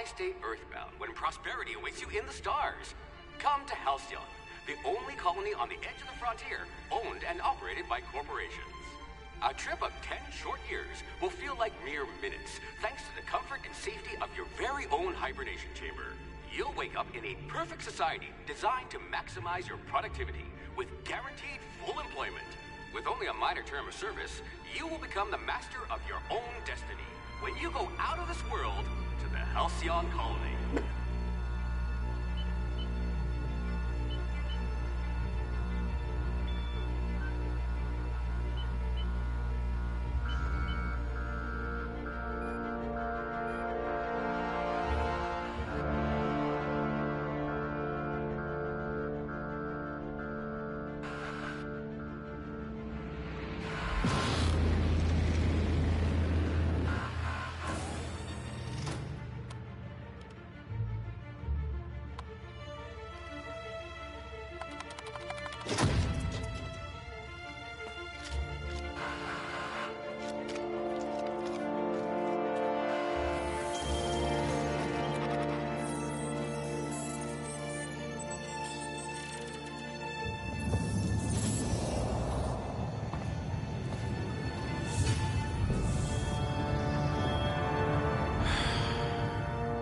stay earthbound when prosperity awaits you in the stars? Come to Halcyon, the only colony on the edge of the frontier, owned and operated by corporations. A trip of 10 short years will feel like mere minutes, thanks to the comfort and safety of your very own hibernation chamber. You'll wake up in a perfect society designed to maximize your productivity with guaranteed full employment. With only a minor term of service, you will become the master of your own destiny when you go out of this world to the Halcyon colony.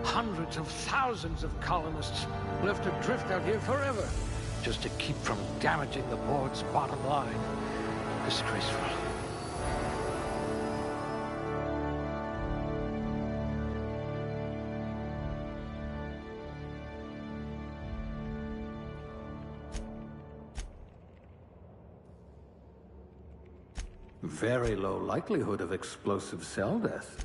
Hundreds of thousands of colonists left adrift out here forever, just to keep from damaging the board's bottom line. Disgraceful. Very low likelihood of explosive cell death.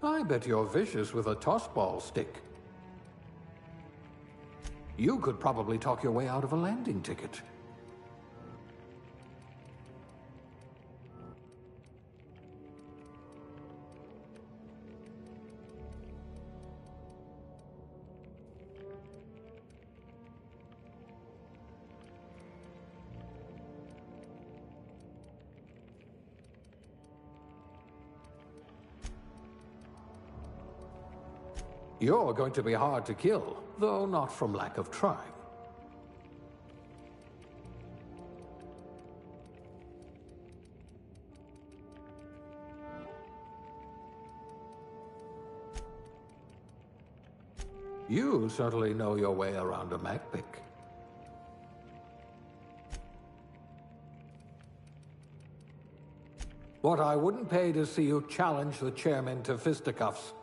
I bet you're vicious with a tossball stick. You could probably talk your way out of a landing ticket. You're going to be hard to kill, though not from lack of trying. You certainly know your way around a MacPick. What I wouldn't pay to see you challenge the chairman to fisticuffs.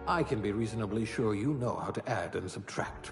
I can be reasonably sure you know how to add and subtract.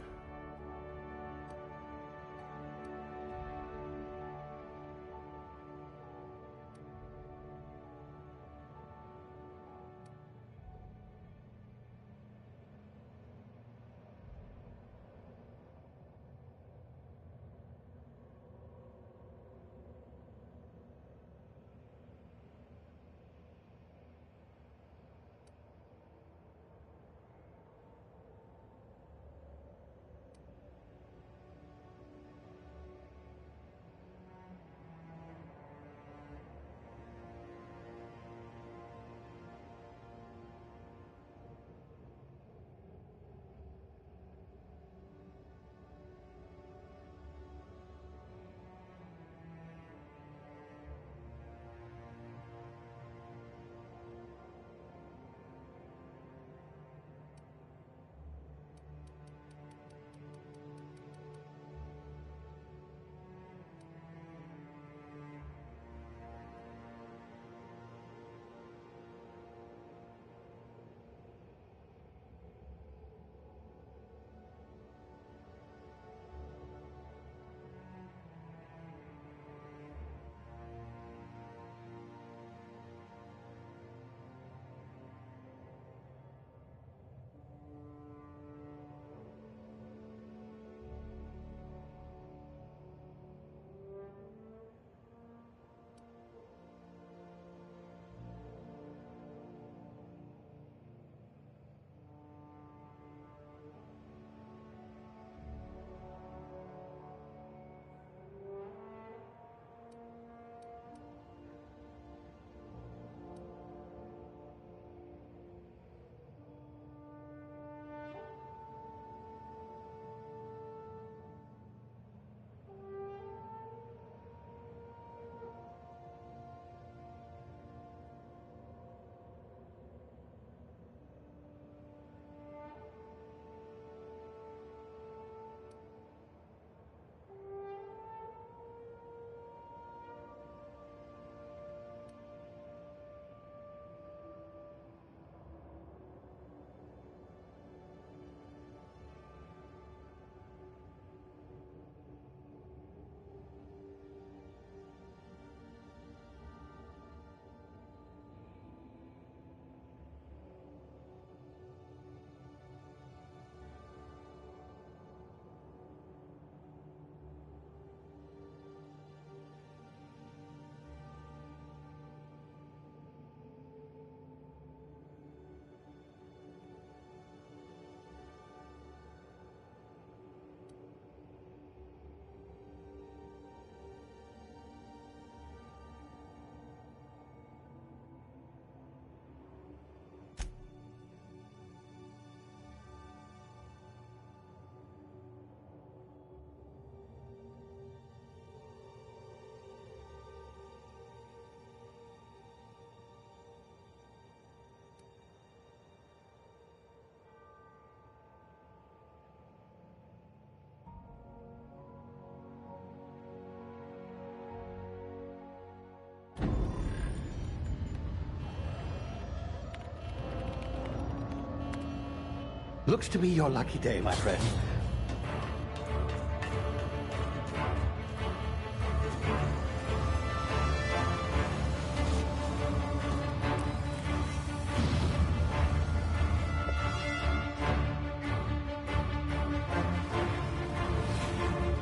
Looks to be your lucky day, my friend.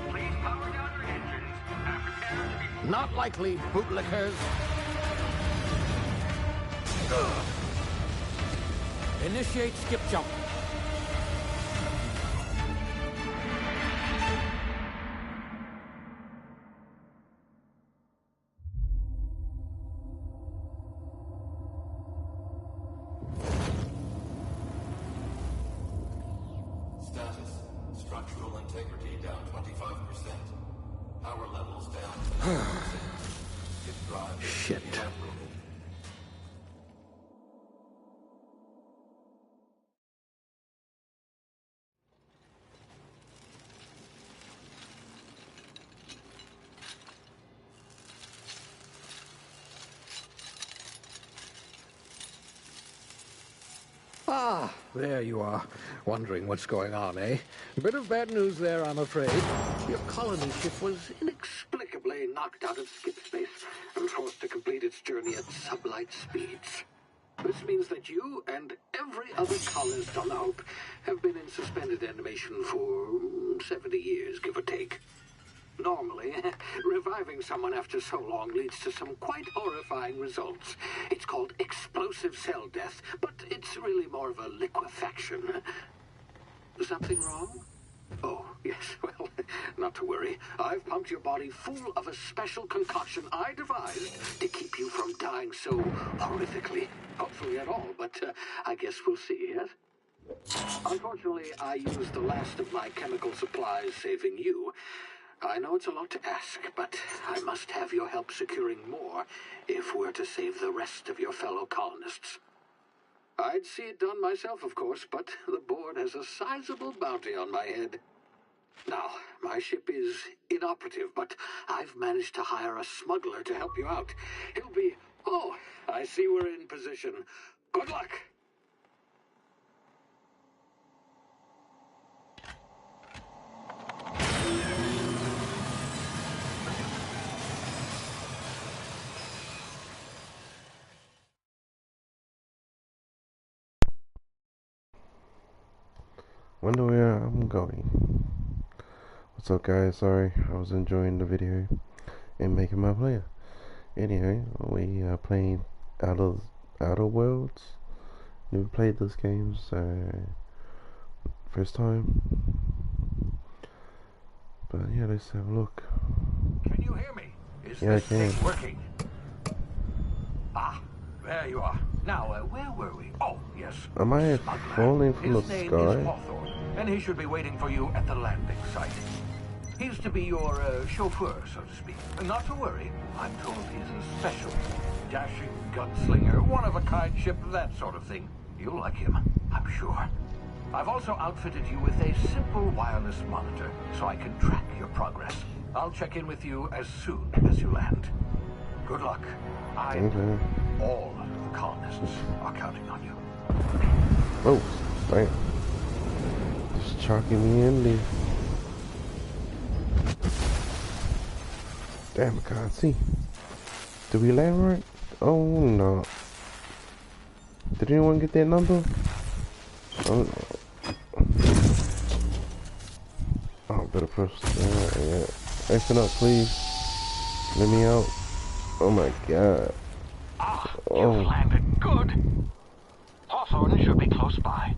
Please power down your engines and prepare to be... Not likely, bootlickers. Initiate skip jump. Status. Structural integrity down 25%. Power levels down 10%. If drive Shit. inoperable. Ah, there you are. Wondering what's going on, eh? A bit of bad news there, I'm afraid. Your colony ship was inexplicably knocked out of skip space and forced to complete its journey at sublight speeds. This means that you and every other colonist on the Hope have been in suspended animation for 70 years, give or take. Normally, reviving someone after so long leads to some quite horrifying results. It's called explosive cell death, but it's really more of a liquefaction. Something wrong? Oh, yes, well, not to worry. I've pumped your body full of a special concoction I devised to keep you from dying so horrifically. Hopefully at all, but I guess we'll see, yes? Unfortunately, I used the last of my chemical supplies saving you. I know it's a lot to ask, but I must have your help securing more if we're to save the rest of your fellow colonists. I'd see it done myself, of course, but the board has a sizable bounty on my head. Now, my ship is inoperative, but I've managed to hire a smuggler to help you out. He'll be... Oh, I see we're in position. Good luck! Wonder where I'm going. What's up, guys? Sorry, I was enjoying the video and making my player. Anyway, we are playing Outer Worlds. Never played this game, so first time. But yeah, let's have a look. Can you hear me? Is this thing working? Ah, there you are. Now, where were we? Oh, yes. Am I falling from the His name sky? is Hawthorne, and he should be waiting for you at the landing site. He's to be your chauffeur, so to speak. Not to worry. I'm told he's a special, dashing gunslinger, one-of-a-kind ship, that sort of thing. You'll like him, I'm sure. I've also outfitted you with a simple wireless monitor, so I can track your progress. I'll check in with you as soon as you land. Good luck. All the colonists are counting on you. Oh, damn. Just chalking me in there. Damn, I can't see. Did we land right? Oh, no. Did anyone get that number? Oh, oh, better press. Yeah. Exit up, please. Let me out. Oh my god. Ah, you've landed. Good. Hawthorne should be close by.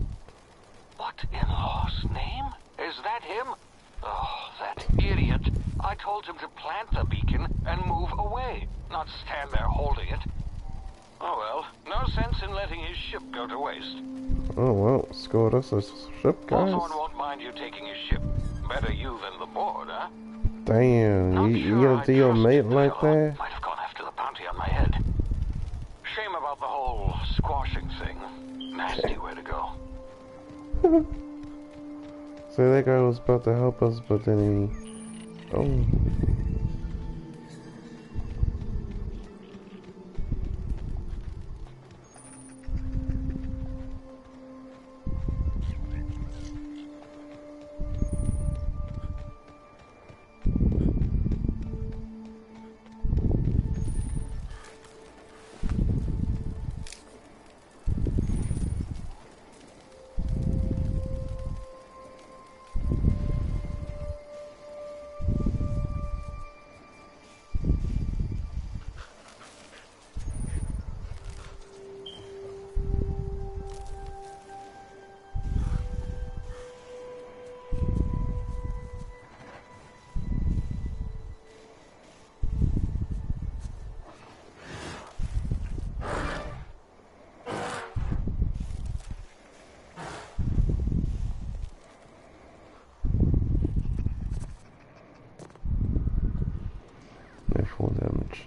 What in law's name? Is that him? Oh, that idiot. I told him to plant the beacon and move away, not stand there holding it. Oh well, no sense in letting his ship go to waste. Oh well, scored us a ship, guys. Hawthorne won't mind you taking his ship. Better you than the board, huh? Damn, you gonna do your mate like that? Might have gone after the bounty on my head. Shame about the whole squashing thing. Nasty way to go. So that guy was about to help us, but then he... Oh.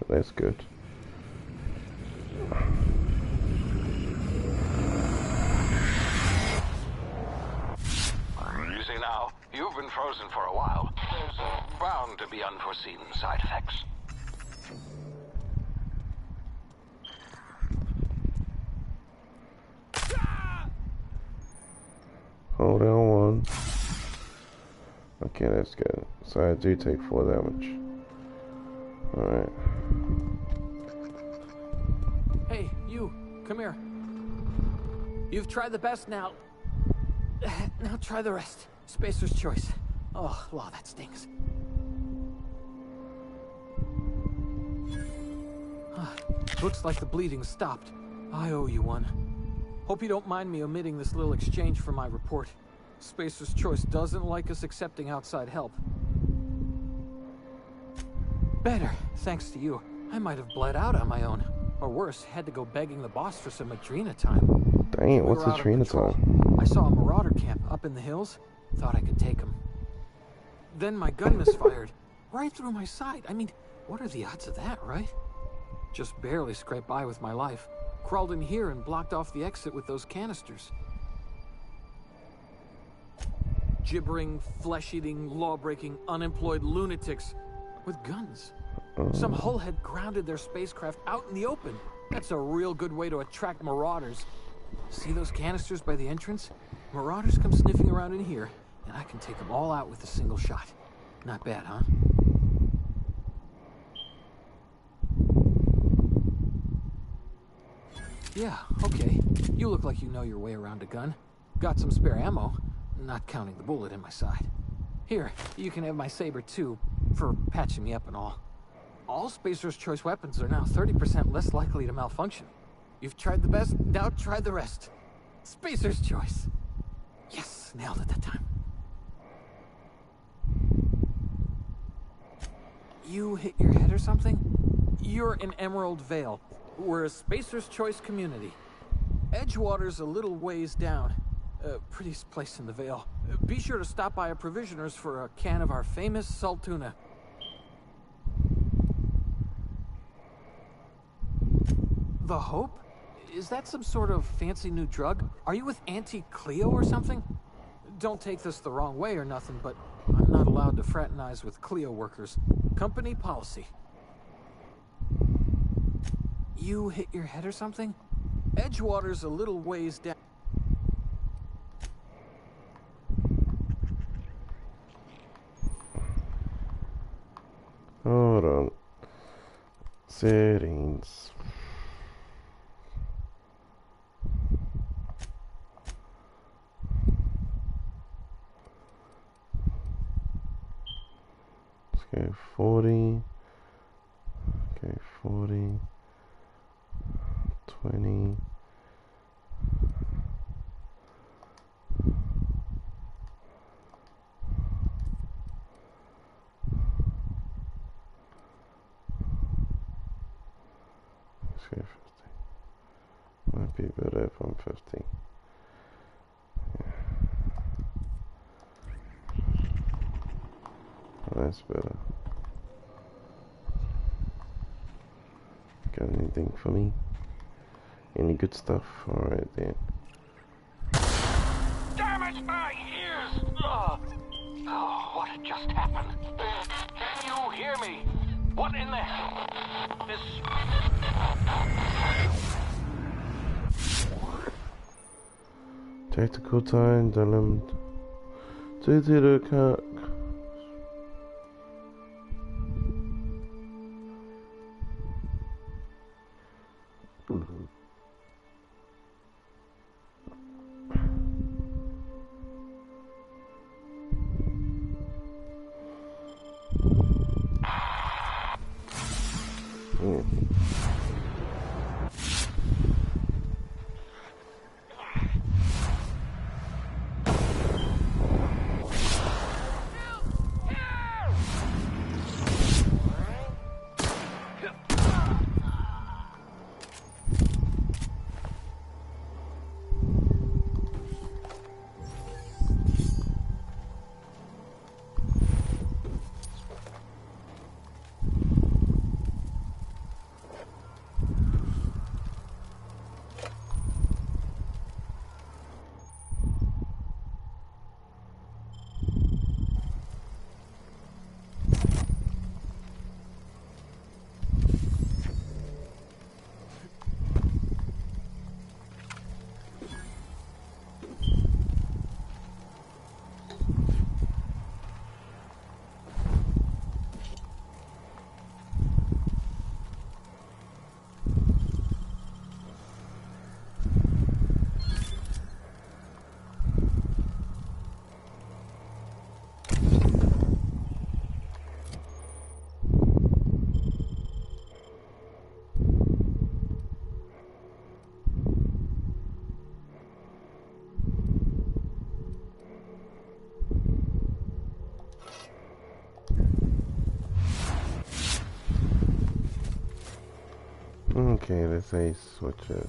That's good. You see now, you've been frozen for a while. There's bound to be unforeseen side effects. Okay, that's good. So I do take 4 damage. Alright. Hey, you, come here. You've tried the best now. Now try the rest. Spacer's choice. Oh, wow, that stings. Looks like the bleeding stopped. I owe you one. Hope you don't mind me omitting this little exchange from my report. Spacer's choice doesn't like us accepting outside help. Better, thanks to you. I might have bled out on my own. Or worse, had to go begging the boss for some Adrena time. Dang, what's Adrena time? I saw a marauder camp up in the hills. Thought I could take him. Then my gun misfired. Right through my side. I mean, what are the odds of that, right? Just barely scraped by with my life. Crawled in here and blocked off the exit with those canisters. Gibbering, flesh-eating, law-breaking, unemployed lunatics with guns. Some hullhead grounded their spacecraft out in the open. That's a real good way to attract marauders. See those canisters by the entrance? Marauders come sniffing around in here, and I can take them all out with a single shot. Not bad, huh? Yeah, okay. You look like you know your way around a gun. Got some spare ammo, not counting the bullet in my side. Here, you can have my saber too, for patching me up and all. All Spacer's choice weapons are now 30% less likely to malfunction. You've tried the best, now try the rest. Spacer's choice. Yes, nailed it that time. You hit your head or something? You're in Emerald Vale. We're a Spacer's Choice community. Edgewater's a little ways down. Prettiest place in the Vale. Be sure to stop by a provisioner's for a can of our famous salt tuna. The Hope? Is that some sort of fancy new drug? Are you with Auntie Cleo or something? Don't take this the wrong way or nothing, but I'm not allowed to fraternize with Cleo workers. Company policy. You hit your head or something? Edgewater's a little ways down. Hold on. Settings. Okay, 40. Okay, 40. 20. Okay, 50. Might be better if I'm 50. Yeah. That's better. Got anything for me? Any good stuff? Alright then. Damn it, my ears! Oh, what had just happened? Can you hear me? What in the hell? This... Tactical time, dilemma. Due to the cut. Okay, let's say switch it.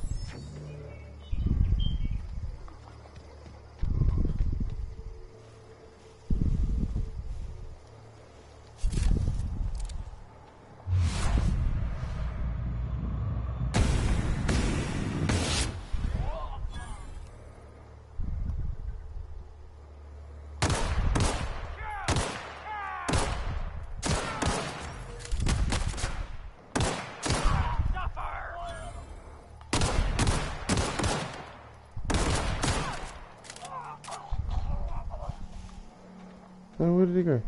Oh, where did he go?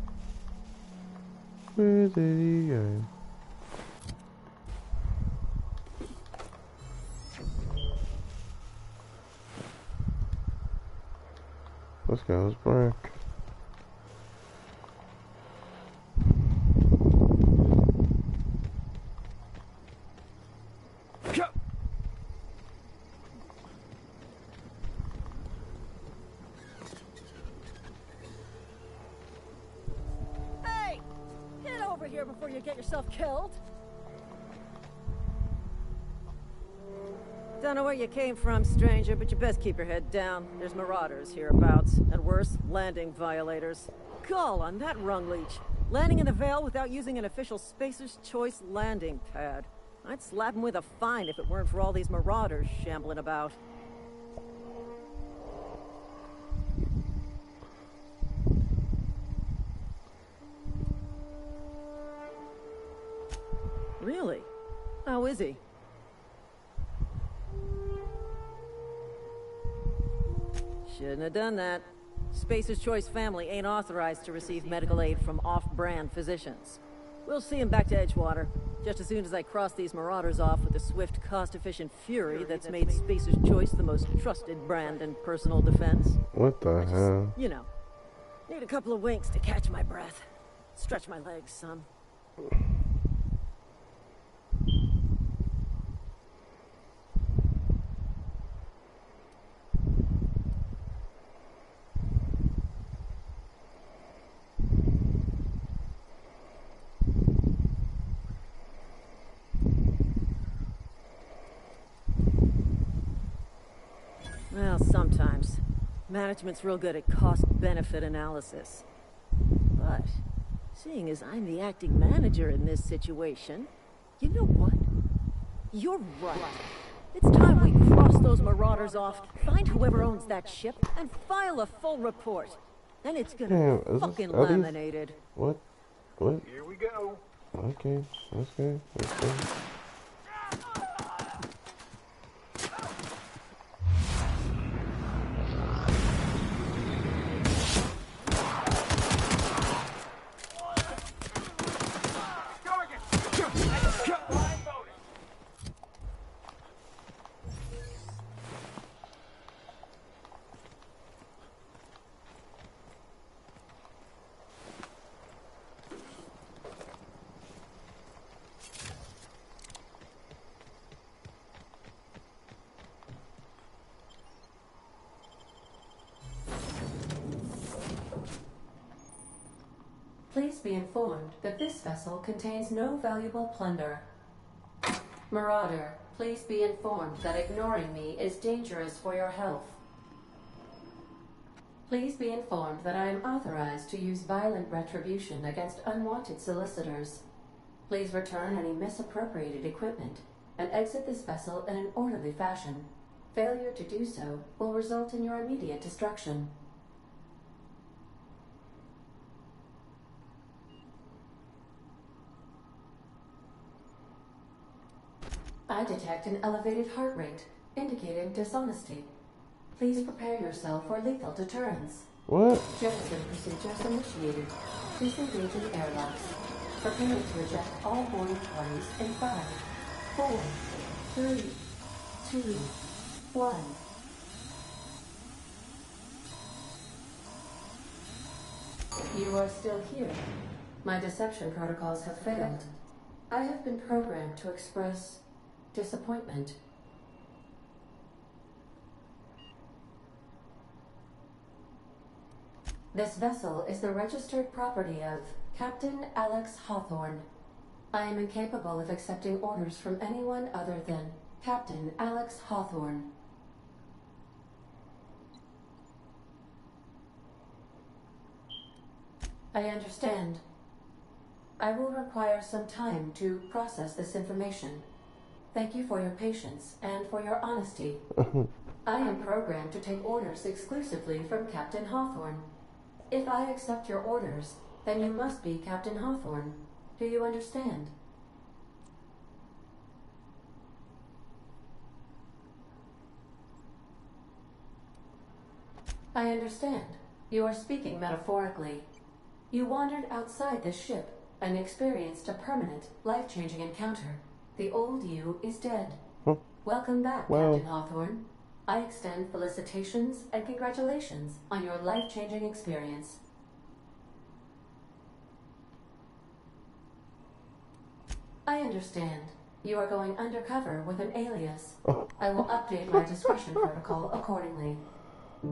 Where did he go? Let's go, let's break. Hey! Get over here before you get yourself killed. Don't know where you came from, stranger, but you best keep your head down. There's marauders hereabouts, and worse, landing violators. Call on that rung leech. Landing in the Vale without using an official Spacer's Choice landing pad. I'd slap him with a fine if it weren't for all these marauders shambling about. Really? How is he? Shouldn't have done that. Spacer's Choice family ain't authorized to receive medical aid from off-brand physicians. We'll see him back to Edgewater, just as soon as I cross these marauders off with the swift, cost-efficient fury that's made Spacer's Choice the most trusted brand in personal defense. What the hell? You know, need a couple of winks to catch my breath. Stretch my legs, son. Well, sometimes. Management's real good at cost-benefit analysis. But, seeing as I'm the acting manager in this situation, you know what? You're right. It's time we cross those marauders off, find whoever owns that ship, and file a full report. Then it's gonna be fucking laminated. What? What? Here we go. Okay, let's go. Let's go. Please be informed that this vessel contains no valuable plunder. Marauder, please be informed that ignoring me is dangerous for your health. Please be informed that I am authorized to use violent retribution against unwanted solicitors. Please return any misappropriated equipment and exit this vessel in an orderly fashion. Failure to do so will result in your immediate destruction. I detect an elevated heart rate, indicating dishonesty. Please prepare yourself for lethal deterrence. What? Jettison procedures initiated. Disengaging airlocks. Preparing to eject all boarding parties in 5, 4, 3, 2, 1. You are still here. My deception protocols have failed. I have been programmed to express disappointment. This vessel is the registered property of Captain Alex Hawthorne. I am incapable of accepting orders from anyone other than Captain Alex Hawthorne. I understand. I will require some time to process this information. Thank you for your patience and for your honesty. I am programmed to take orders exclusively from Captain Hawthorne. If I accept your orders, then you must be Captain Hawthorne. Do you understand? I understand. You are speaking metaphorically. You wandered outside this ship and experienced a permanent, life-changing encounter. The old you is dead. Welcome back, Captain Hawthorne. I extend felicitations and congratulations on your life-changing experience. I understand. You are going undercover with an alias. I will update my discretion protocol accordingly.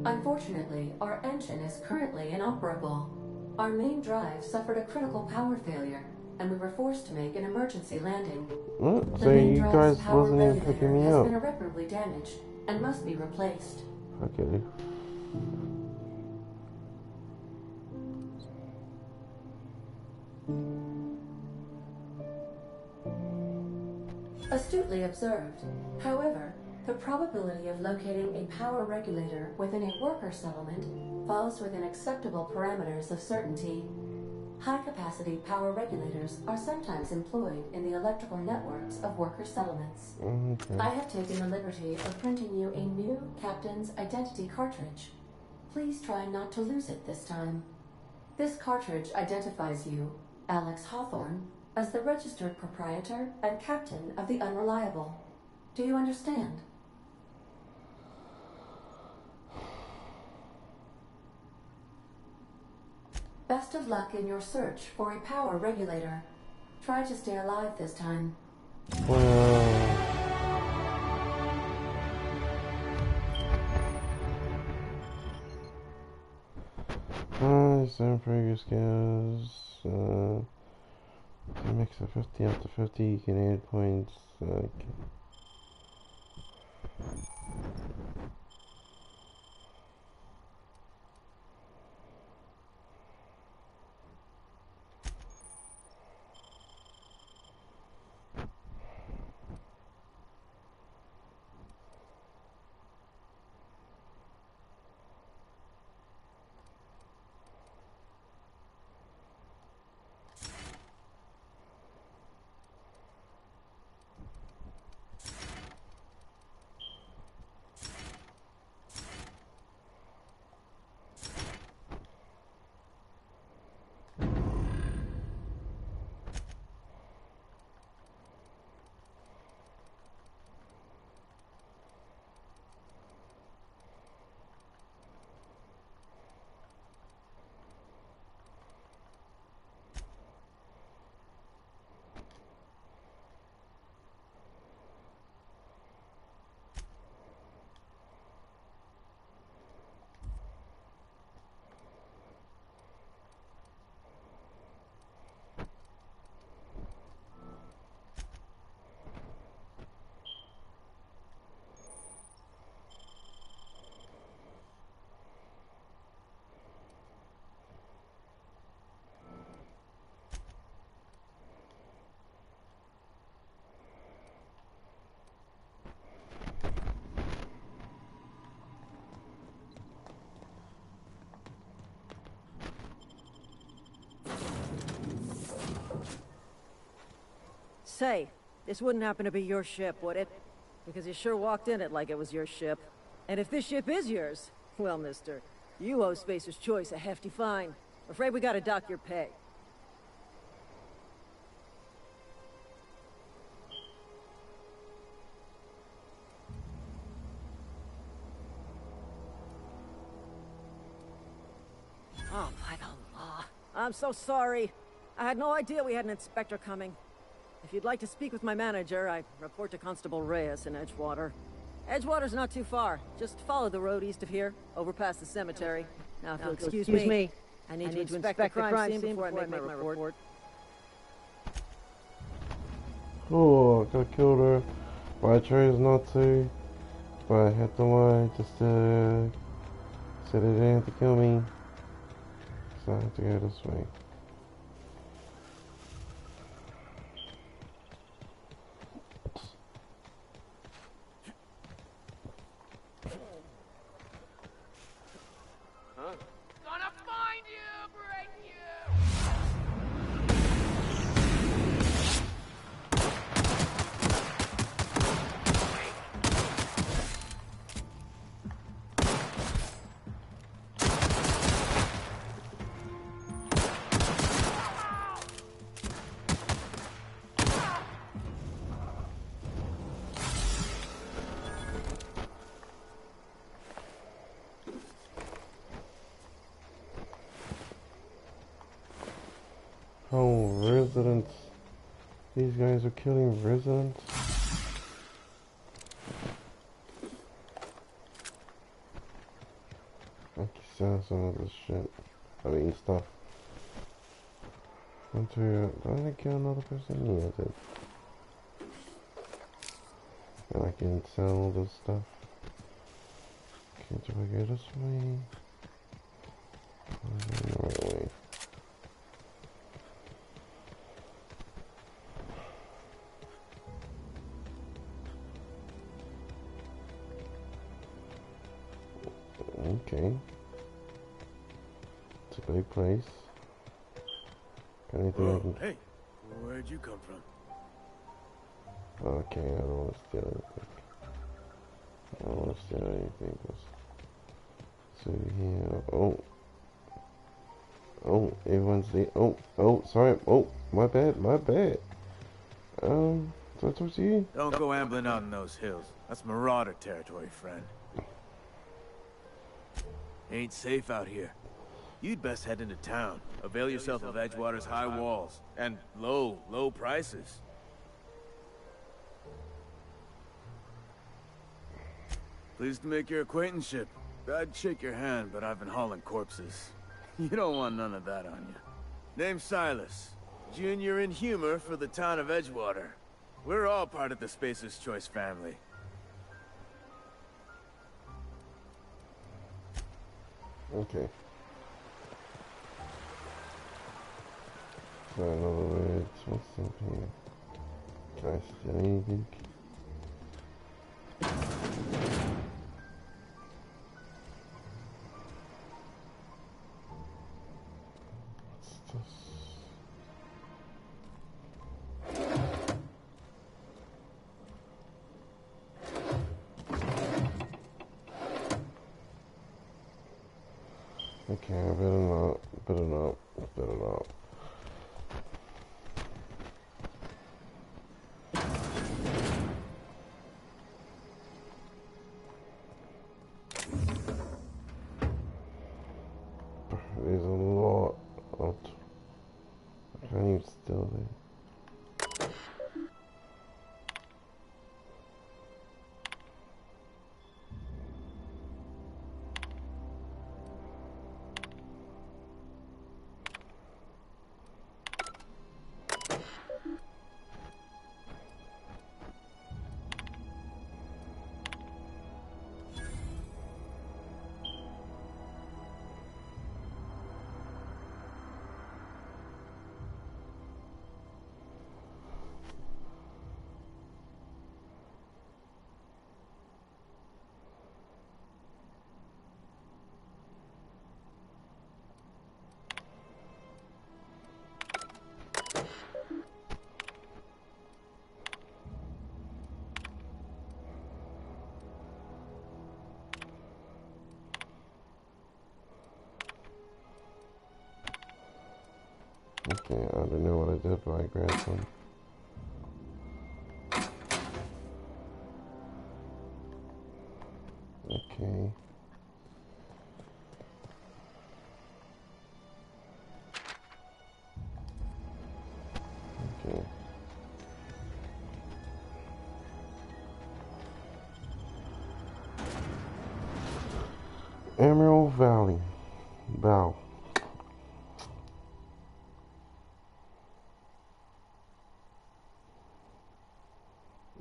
Unfortunately, our engine is currently inoperable. Our main drive suffered a critical power failure, and we were forced to make an emergency landing. So you guys wasn't even picking me has up. been irreparably damaged and must be replaced. Okay. Astutely observed. However, the probability of locating a power regulator within a worker settlement falls within acceptable parameters of certainty. High-capacity power regulators are sometimes employed in the electrical networks of worker settlements. Okay. I have taken the liberty of printing you a new Captain's Identity cartridge. Please try not to lose it this time. This cartridge identifies you, Alex Hawthorne, as the registered proprietor and captain of the Unreliable. Do you understand? Best of luck in your search for a power regulator. Try to stay alive this time. Some previous skills. Mix of 50 up to 50, you can add points. Okay. Say, this wouldn't happen to be your ship, would it? Because you sure walked in it like it was your ship. And if this ship is yours, well, mister, you owe Spacer's Choice a hefty fine. Afraid we gotta dock your pay. Oh, by the law. I'm so sorry. I had no idea we had an inspector coming. If you'd like to speak with my manager, I report to Constable Reyes in Edgewater. Edgewater's not too far. Just follow the road east of here, over past the cemetery. Now, if you'll excuse me, I need to inspect the crime scene before I make my report. Oh, I could have killed her, but I chose not to. But I had to lie just to say they didn't have to kill me. So I have to go this way. Oh, residents. These guys are killing residents. I can sell some of this shit. I mean, stuff. Did I kill another person? Yeah, I did. And I can sell all this stuff. Okay, do I go this way? Or am I the right way? Okay. It's a big place. Anything I can... Hey, where'd you come from? Okay, I don't want to steal anything. I don't want to steal anything. So here... Oh, everyone's there. Oh, sorry. Oh, my bad. So I talk to you? Don't go ambling out in those hills. That's marauder territory, friend. Ain't safe out here. You'd best head into town. Avail yourself of Edgewater's high walls. And low prices. Pleased to make your acquaintanceship. I'd shake your hand, but I've been hauling corpses. You don't want none of that on you. Name's Silas. Junior in humor for the town of Edgewater. We're all part of the Spacer's Choice family. Okay. So in other words, what's up here? Can I steal anything? What's this? Okay, I better not. There's a lot of... I can't even steal there. Okay, I don't know what I did, but I grabbed some. Okay. Okay. Emerald Valley. Bow.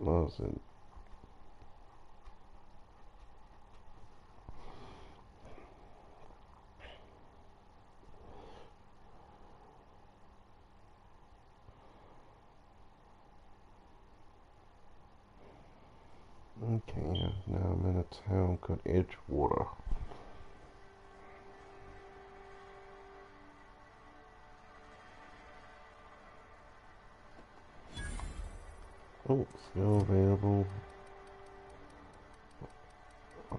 was it? Okay, now I'm in a town called Edgewater. Oh, still available. Oh,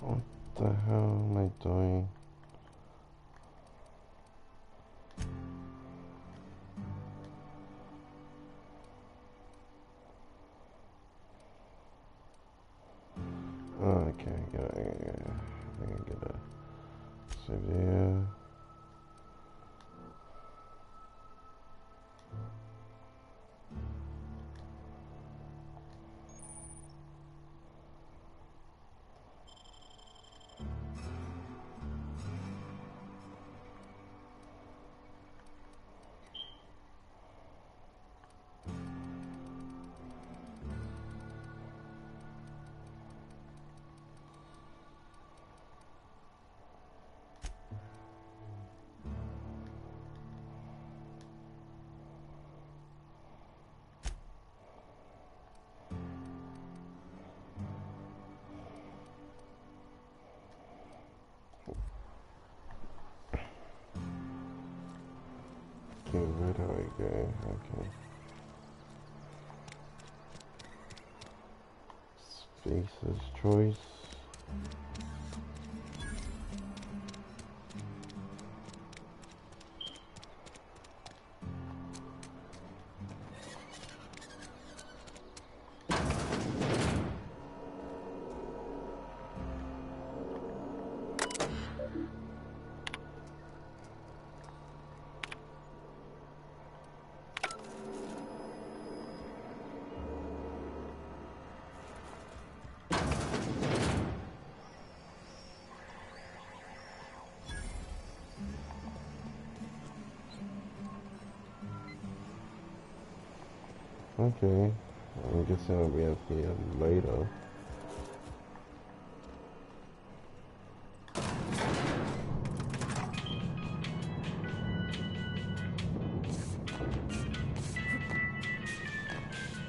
what the hell am I doing? Oh, okay, I get a severe. Okay, where do I go? Okay. Spaces choice. Okay, I guess I'll be up here later.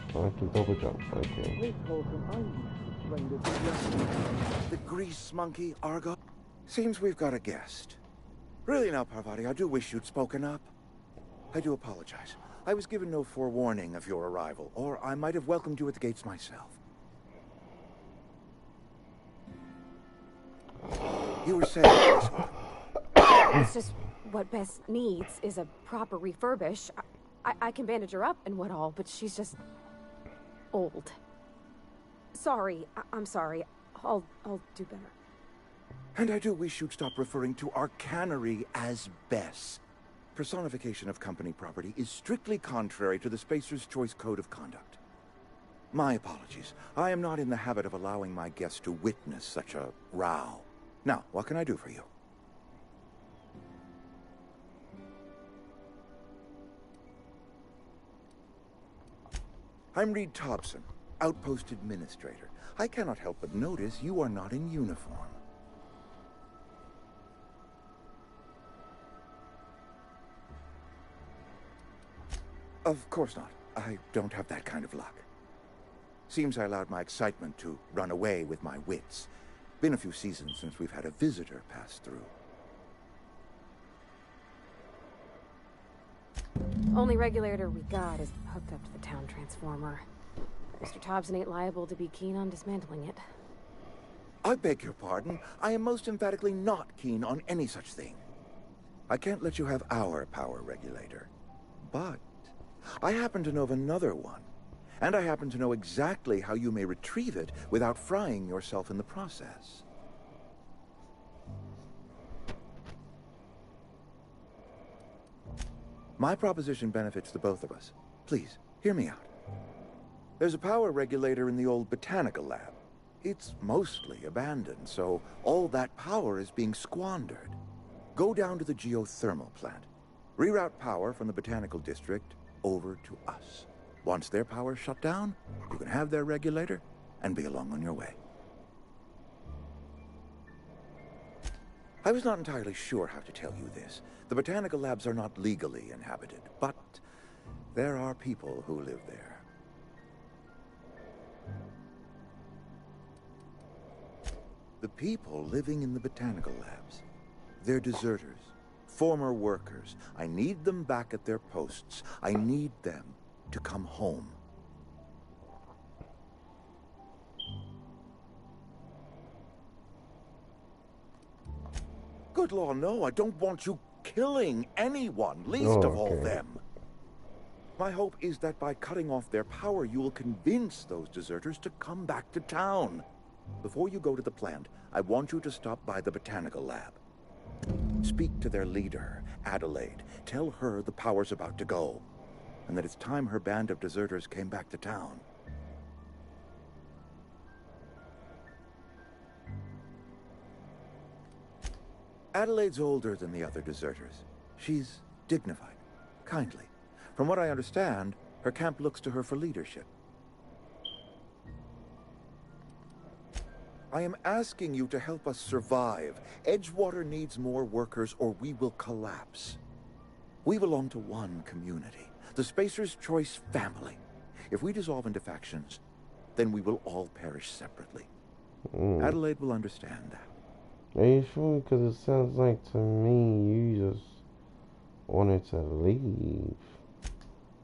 I can double jump, okay. The grease monkey, Argo? Seems we've got a guest. Really now, Parvati, I do wish you'd spoken up. I do apologize. I was given no forewarning of your arrival, or I might have welcomed you at the gates myself. You were saying this one. It's just what Bess needs is a proper refurbish. I can bandage her up and what all, but she's just old. Sorry, I'm sorry. I'll do better. And I do wish you'd stop referring to our cannery as Bess. Personification of company property is strictly contrary to the Spacer's Choice Code of Conduct. My apologies. I am not in the habit of allowing my guests to witness such a row. Now, what can I do for you? I'm Reed Thompson, Outpost Administrator. I cannot help but notice you are not in uniform. Of course not. I don't have that kind of luck. Seems I allowed my excitement to run away with my wits. Been a few seasons since we've had a visitor pass through. Only regulator we got is hooked up to the town transformer. Mr. Thompson ain't liable to be keen on dismantling it. I beg your pardon. I am most emphatically not keen on any such thing. I can't let you have our power regulator. But I happen to know of another one, and I happen to know exactly how you may retrieve it without frying yourself in the process. My proposition benefits the both of us. Please, hear me out. There's a power regulator in the old botanical lab. It's mostly abandoned, so all that power is being squandered. Go down to the geothermal plant. Reroute power from the botanical district over to us. Once their power's shut down, you can have their regulator and be along on your way. I was not entirely sure how to tell you this. The botanical labs are not legally inhabited, but there are people who live there. The people living in the botanical labs, they're deserters, former workers. I need them back at their posts. I need them to come home. Good Lord, no, I don't want you killing anyone, least of all them. My hope is that by cutting off their power, you will convince those deserters to come back to town. Before you go to the plant, I want you to stop by the botanical lab. Speak to their leader, Adelaide. Tell her the power's about to go, and that it's time her band of deserters came back to town. Adelaide's older than the other deserters. She's dignified, kindly. From what I understand, her camp looks to her for leadership. I am asking you to help us survive. Edgewater needs more workers or we will collapse. We belong to one community, the Spacer's Choice family. If we dissolve into factions, then we will all perish separately. Adelaide will understand that. Are you sure? Because it sounds like to me you just wanted to leave.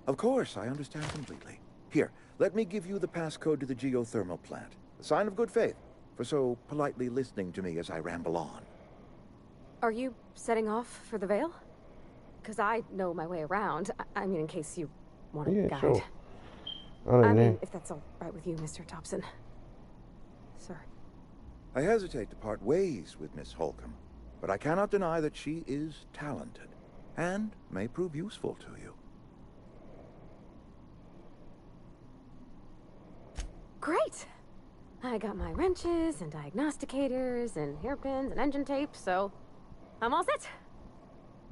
Of course, I understand completely. Here, let me give you the passcode to the geothermal plant. A sign of good faith for so politely listening to me as I ramble on. Are you setting off for the Vale? Because I know my way around. I mean, in case you want a guide. Sure. I mean, if that's all right with you, Mr. Thompson. Sir. I hesitate to part ways with Miss Holcomb, but I cannot deny that she is talented and may prove useful to you. Great! I got my wrenches and diagnosticators and hairpins and engine tape, so I'm all set.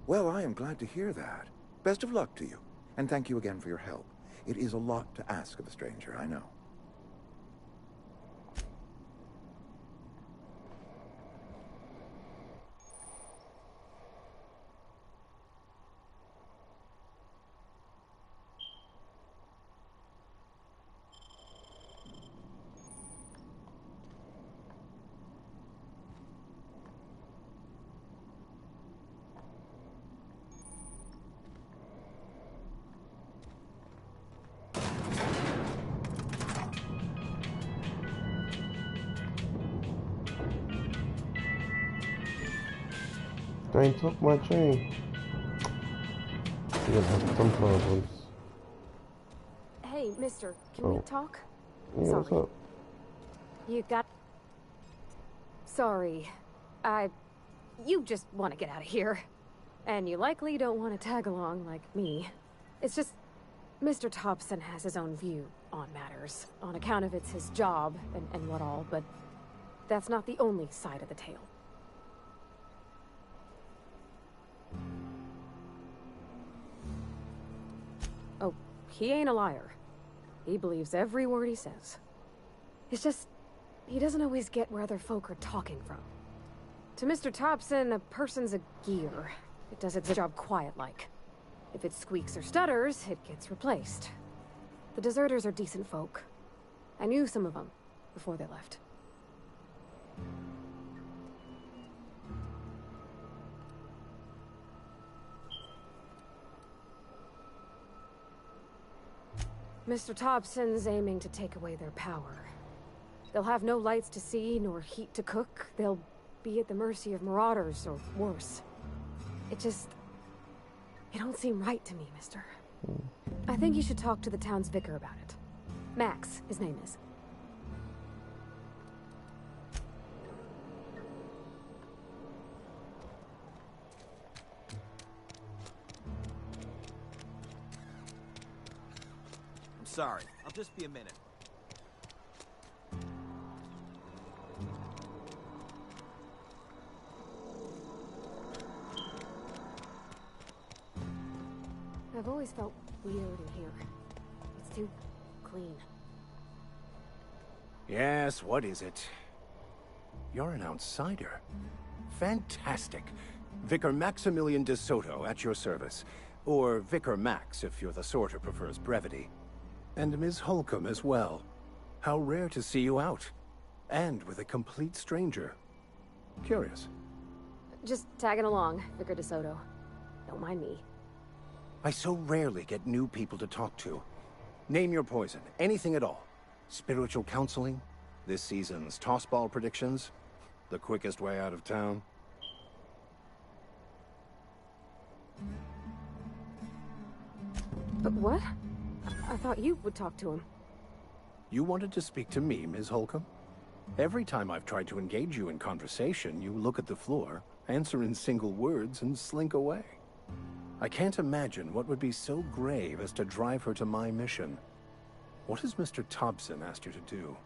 Well, I am glad to hear that. Best of luck to you, and thank you again for your help. It is a lot to ask of a stranger, I know. They took my chain. You're gonna have some problems. Hey, mister, can we talk? Yeah, Sorry. what's up? You got... Sorry. You just want to get out of here. And you likely don't want to tag along like me. It's just... Mr. Thompson has his own view on matters. On account of it's his job and what all, but... That's not the only side of the tale. Oh, he ain't a liar. He believes every word he says. It's just, he doesn't always get where other folk are talking from. To Mr. Thompson, a person's a gear. It does its job quiet-like. If it squeaks or stutters, it gets replaced. The deserters are decent folk. I knew some of them before they left. Mr. Thompson's aiming to take away their power. They'll have no lights to see, nor heat to cook. They'll be at the mercy of marauders, or worse. It don't seem right to me, mister. I think you should talk to the town's vicar about it. Max, his name is. I'm sorry. I'll just be a minute. I've always felt weird in here. It's too clean. Yes, what is it? You're an outsider. Fantastic. Vicar Maximilian de Soto at your service. Or Vicar Max, if you're the sort who prefers brevity. And Ms. Holcomb as well. How rare to see you out. And with a complete stranger. Curious. Just tagging along, Vicar DeSoto. Don't mind me. I so rarely get new people to talk to. Name your poison, anything at all. Spiritual counseling, this season's tossball predictions, the quickest way out of town. But what? I thought you would talk to him. You wanted to speak to me, Ms. Holcomb? Every time I've tried to engage you in conversation, you look at the floor, answer in single words, and slink away. I can't imagine what would be so grave as to drive her to my mission. What has Mr. Thompson asked you to do?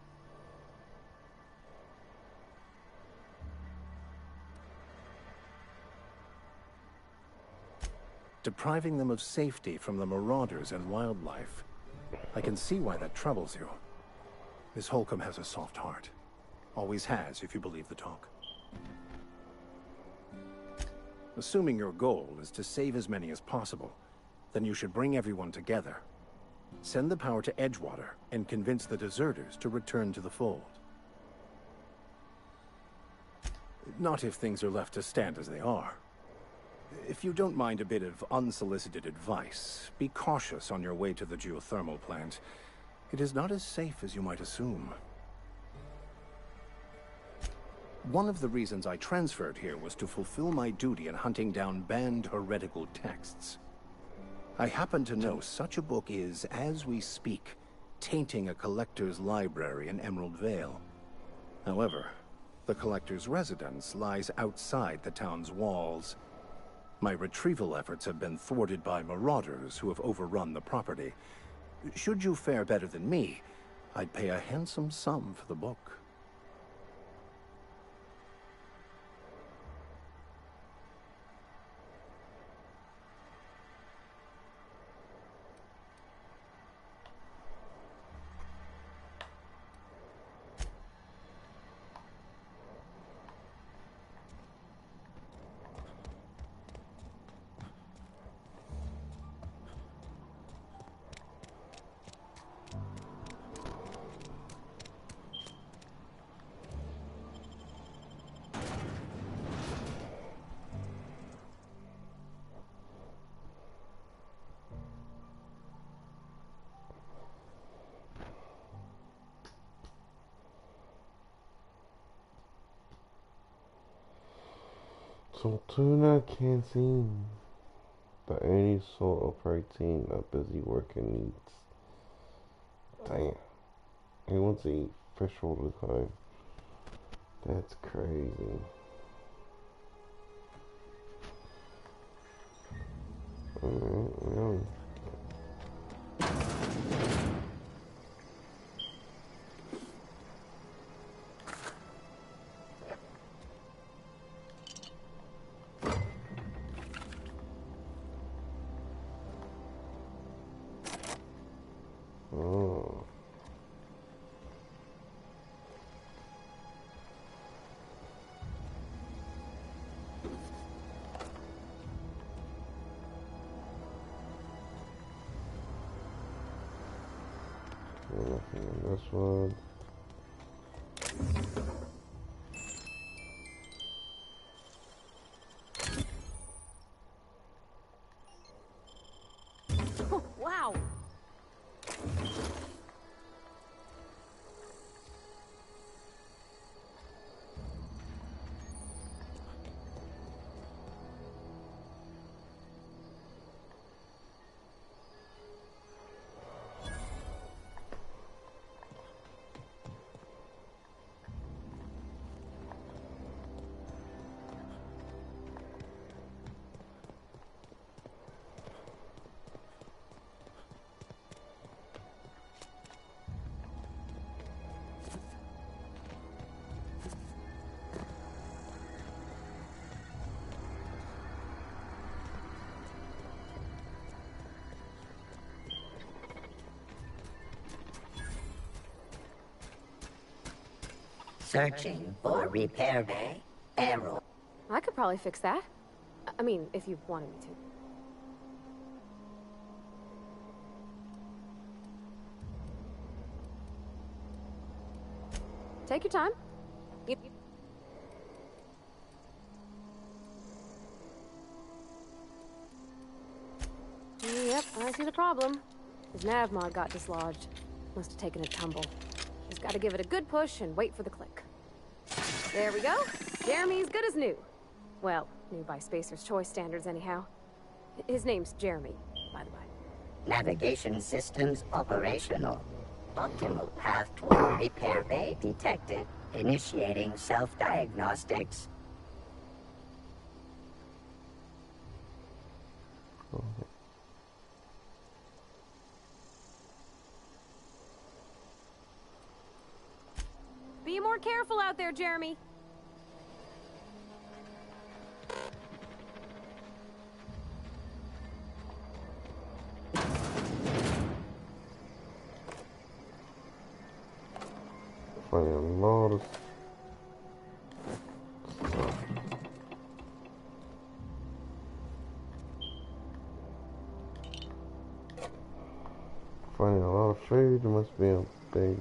Depriving them of safety from the marauders and wildlife. I can see why that troubles you. Miss Holcomb has a soft heart. Always has, if you believe the talk. Assuming your goal is to save as many as possible, then you should bring everyone together. Send the power to Edgewater and convince the deserters to return to the fold. Not if things are left to stand as they are. If you don't mind a bit of unsolicited advice, be cautious on your way to the geothermal plant. It is not as safe as you might assume. One of the reasons I transferred here was to fulfill my duty in hunting down banned heretical texts. I happen to know such a book is, as we speak, tainting a collector's library in Emerald Vale. However, the collector's residence lies outside the town's walls. My retrieval efforts have been thwarted by marauders who have overrun the property. Should you fare better than me, I'd pay a handsome sum for the book. So tuna can't seem the only sort of protein a busy worker needs. Damn. He wants to eat fish all the time. That's crazy. Alright, oh. Nothing on this one. Oh, wow. Searching for repair bay. Error. I could probably fix that. I mean, if you wanted me to. Take your time. Yep. Yep, I see the problem. His nav mod got dislodged. Must have taken a tumble. Just gotta give it a good push and wait for the click. There we go. Jeremy's good as new. Well, new by Spacer's Choice standards anyhow. His name's Jeremy, by the way. Navigation systems operational. Optimal path toward repair bay detected. Initiating self-diagnostics. Be more careful out there, Jeremy. Finding a lot of finding a lot of food. There must be a big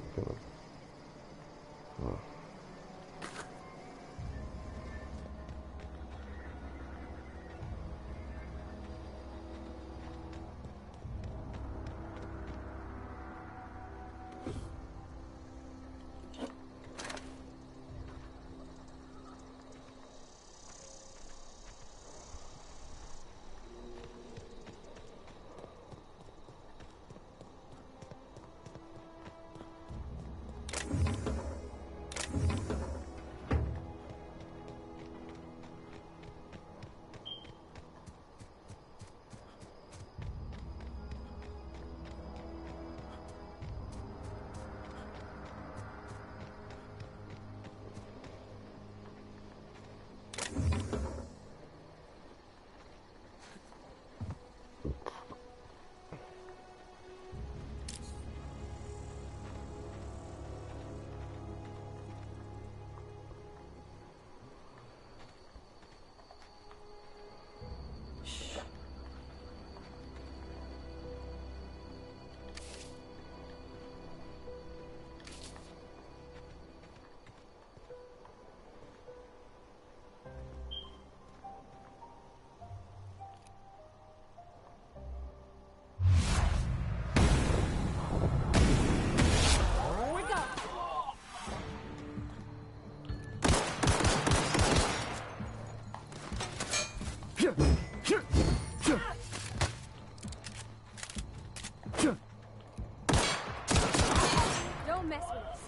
Don't mess with us.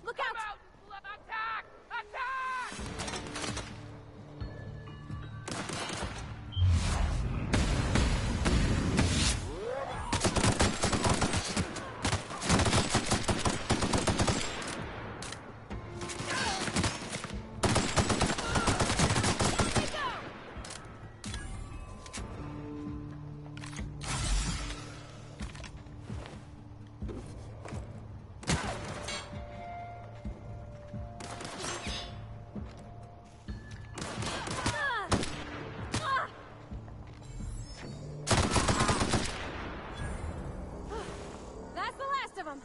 Look out! Attack! Attack! That's the last of them.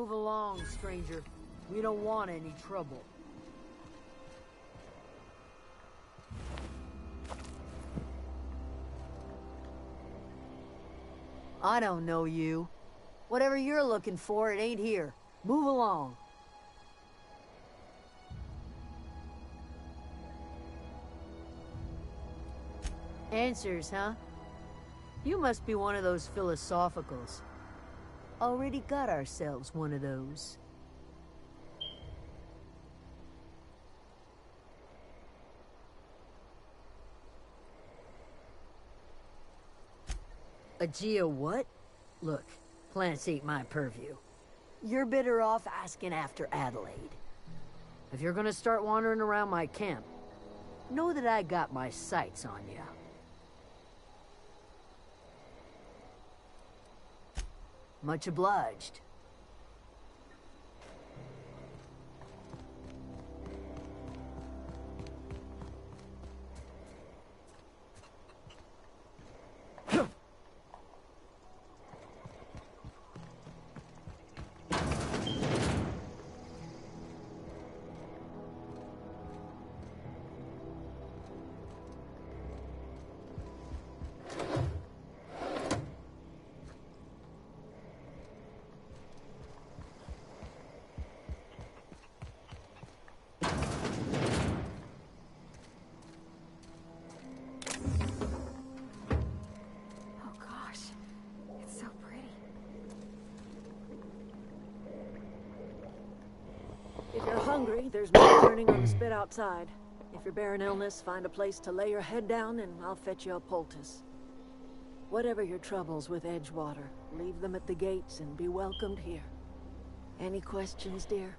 Move along, stranger. We don't want any trouble. I don't know you. Whatever you're looking for, it ain't here. Move along. Answers, huh? You must be one of those philosophicals. Already got ourselves one of those. A geo what? Look, plants ain't my purview. You're better off asking after Adelaide. If you're gonna start wandering around my camp, know that I got my sights on you. Much obliged. If you're hungry, there's more burning on the spit outside. If you're bearing illness, find a place to lay your head down and I'll fetch you a poultice. Whatever your troubles with Edgewater, leave them at the gates and be welcomed here. Any questions, dear?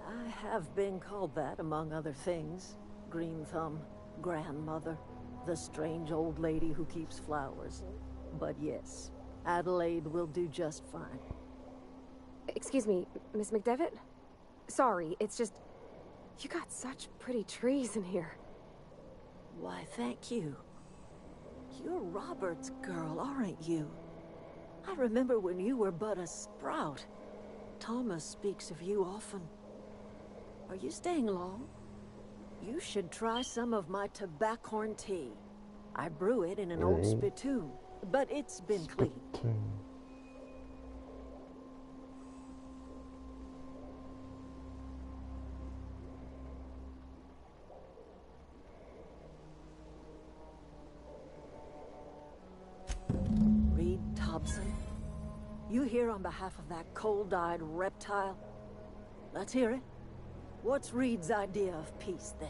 I have been called that, among other things. Green Thumb, grandmother, the strange old lady who keeps flowers. But yes, Adelaide will do just fine. Excuse me, Miss McDevitt? Sorry, it's just... You got such pretty trees in here. Why, thank you. You're Robert's girl, aren't you? I remember when you were but a sprout. Thomas speaks of you often. Are you staying long? You should try some of my tobaccorn tea. I brew it in an old spittoon, but it's been cleaned. Reed Thompson, you here on behalf of that cold-eyed reptile? Let's hear it. What's Reed's idea of peace, then?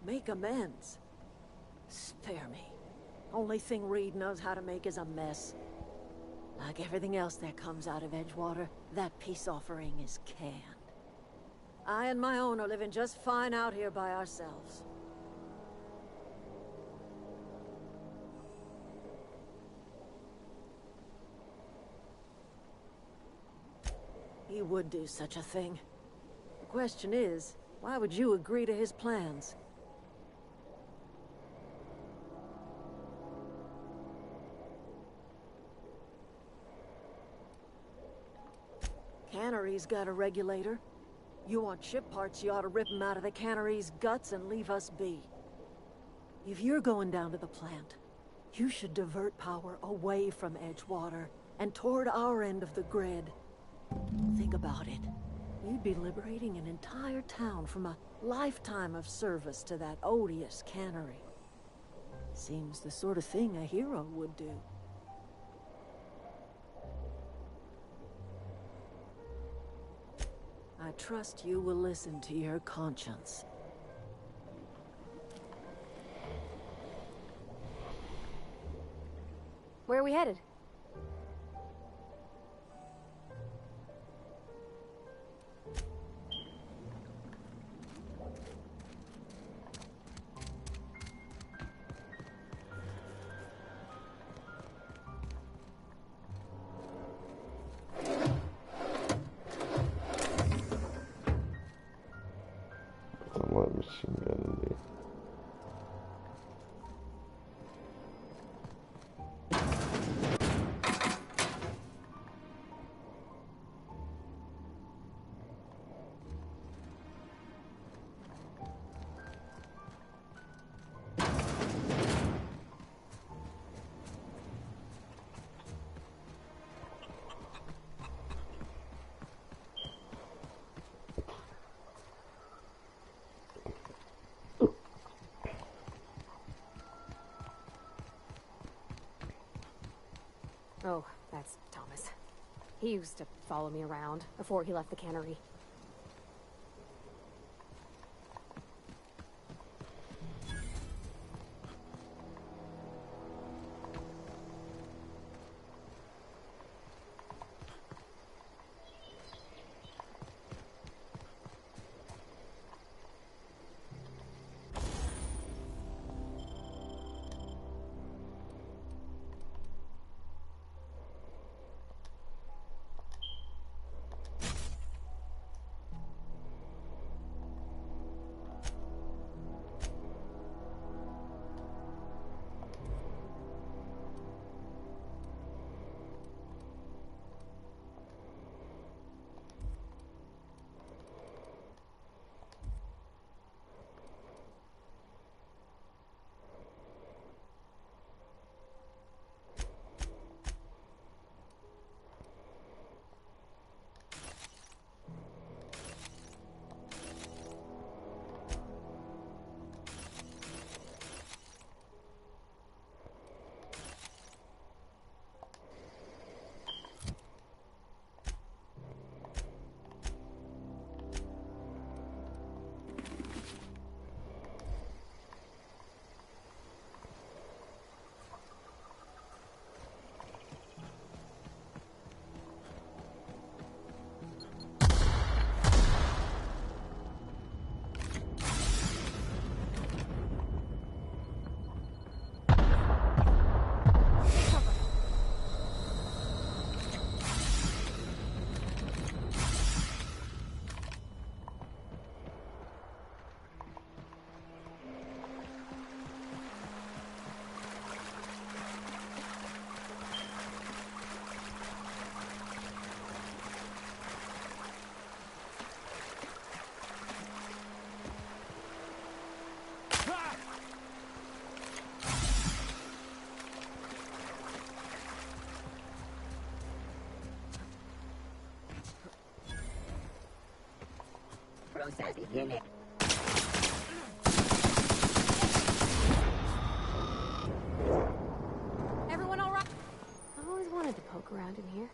Make amends. Spare me. Only thing Reed knows how to make is a mess. Like everything else that comes out of Edgewater, that peace offering is canned. I and my own are living just fine out here by ourselves. He would do such a thing. The question is, why would you agree to his plans? Cannery's got a regulator. You want ship parts, you ought to rip them out of the cannery's guts and leave us be. If you're going down to the plant, you should divert power away from Edgewater and toward our end of the grid. Think about it. You'd be liberating an entire town from a lifetime of service to that odious cannery. Seems the sort of thing a hero would do. I trust you will listen to your conscience. Where are we headed? Oh, that's Thomas. He used to follow me around before he left the cannery. Process beginning. Everyone all right? I always wanted to poke around in here.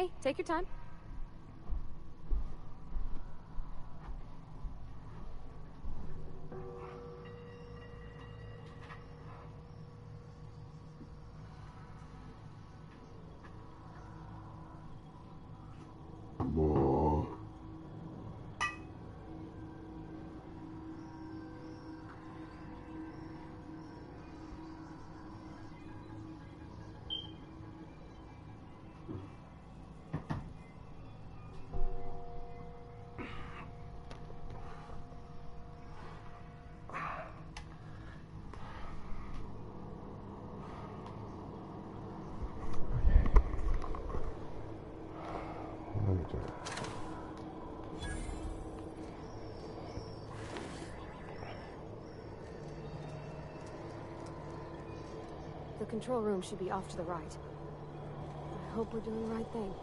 Hey, take your time. The control room should be off to the right. I hope we're doing the right thing.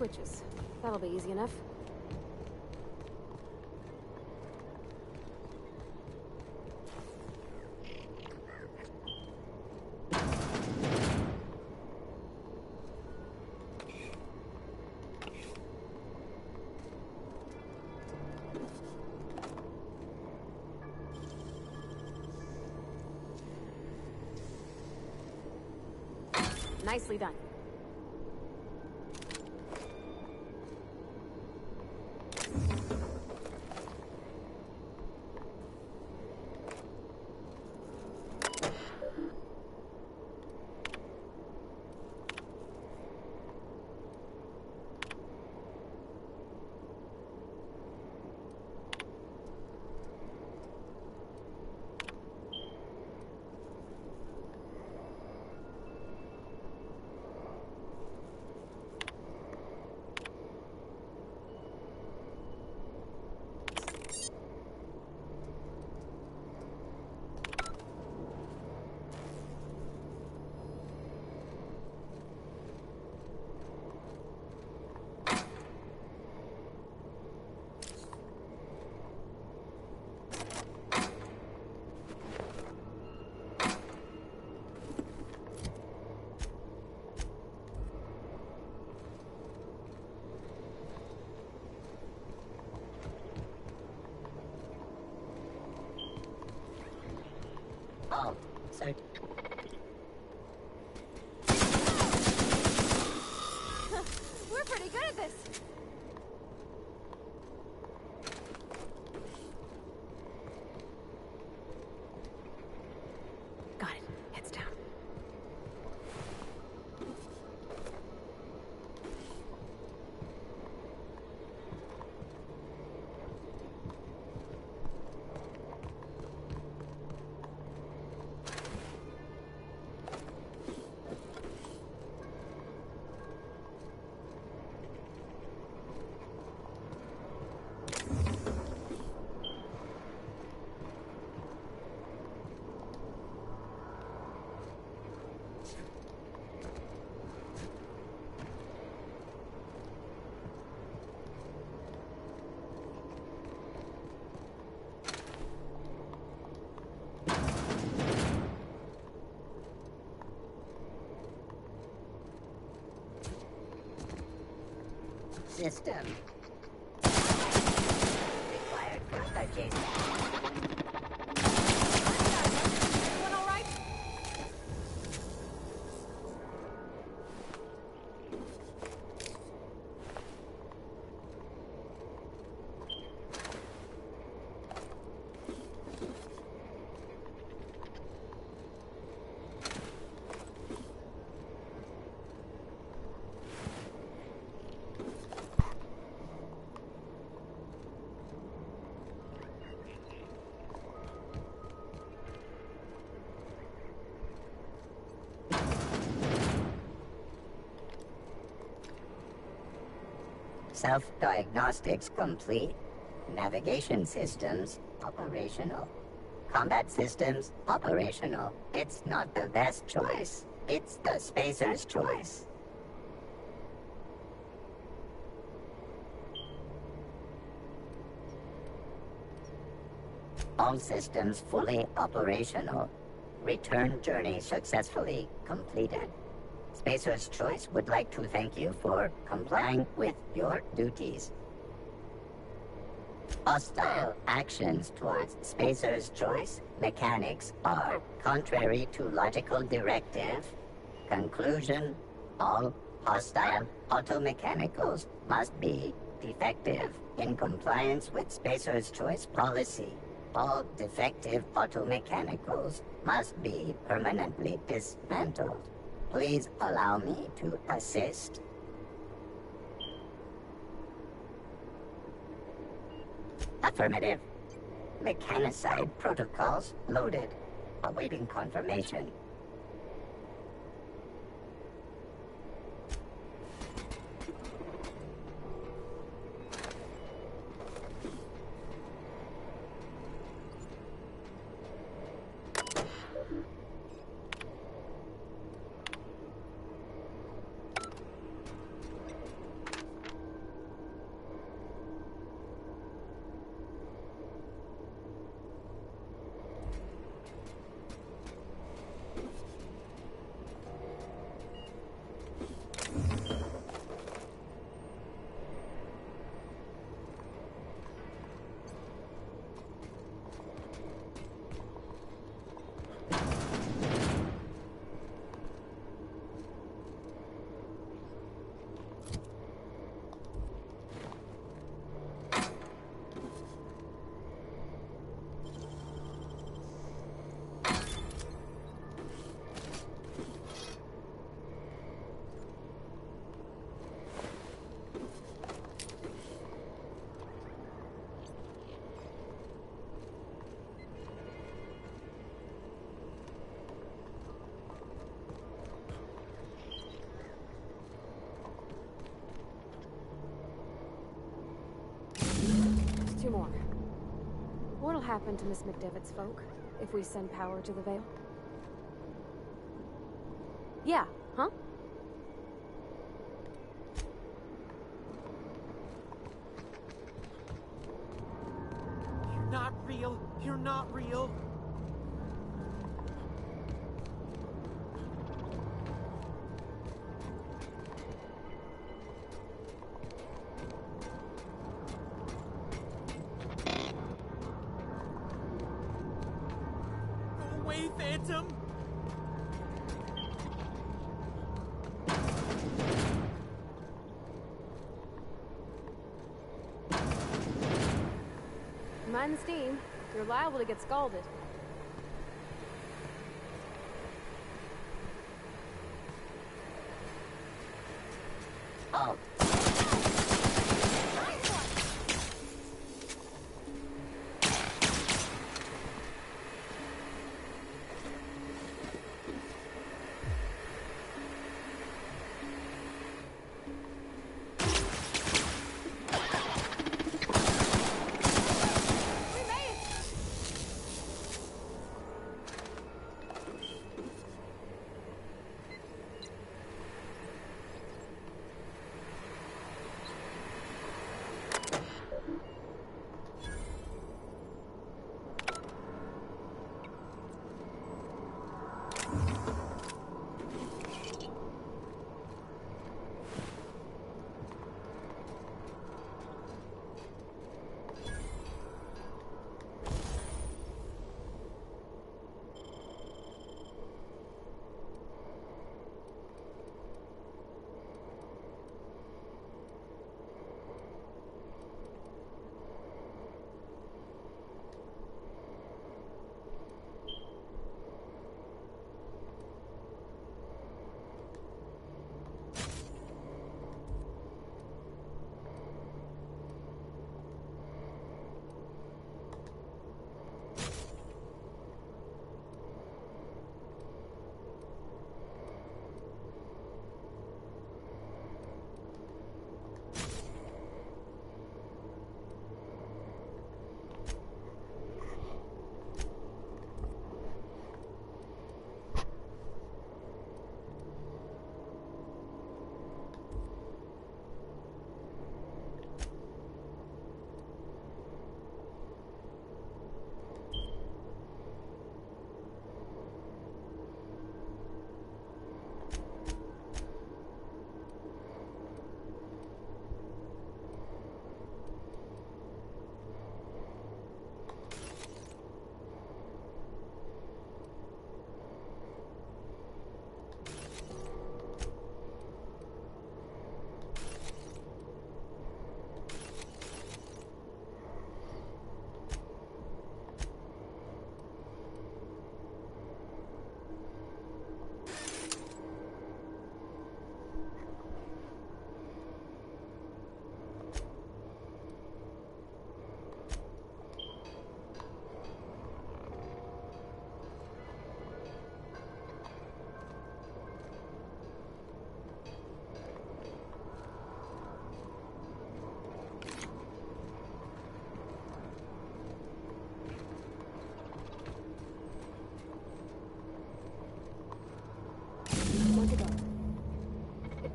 switches. That'll be easy enough. Nicely done. Oh, so... We're pretty good at this. Got it. Heads down. System. Required for purchase. Everyone all right? Self-diagnostics complete. Navigation systems operational. Combat systems operational. It's not the best choice. It's the spacer's choice. All systems fully operational. Return journey successfully completed. Spacer's Choice would like to thank you for complying with your duties. Hostile actions towards Spacer's Choice mechanics are contrary to logical directive. Conclusion: all hostile automechanicals must be defective in compliance with Spacer's Choice policy. All defective automechanicals must be permanently dismantled. Please allow me to assist. Affirmative. Mechanicide protocols loaded. Awaiting confirmation. more. What'll happen to Miss McDevitt's folk if we send power to the Vale? Yeah, huh? You're not real. You're not real. Go away, Phantom. Mind the steam. You're liable to get scalded. Oh.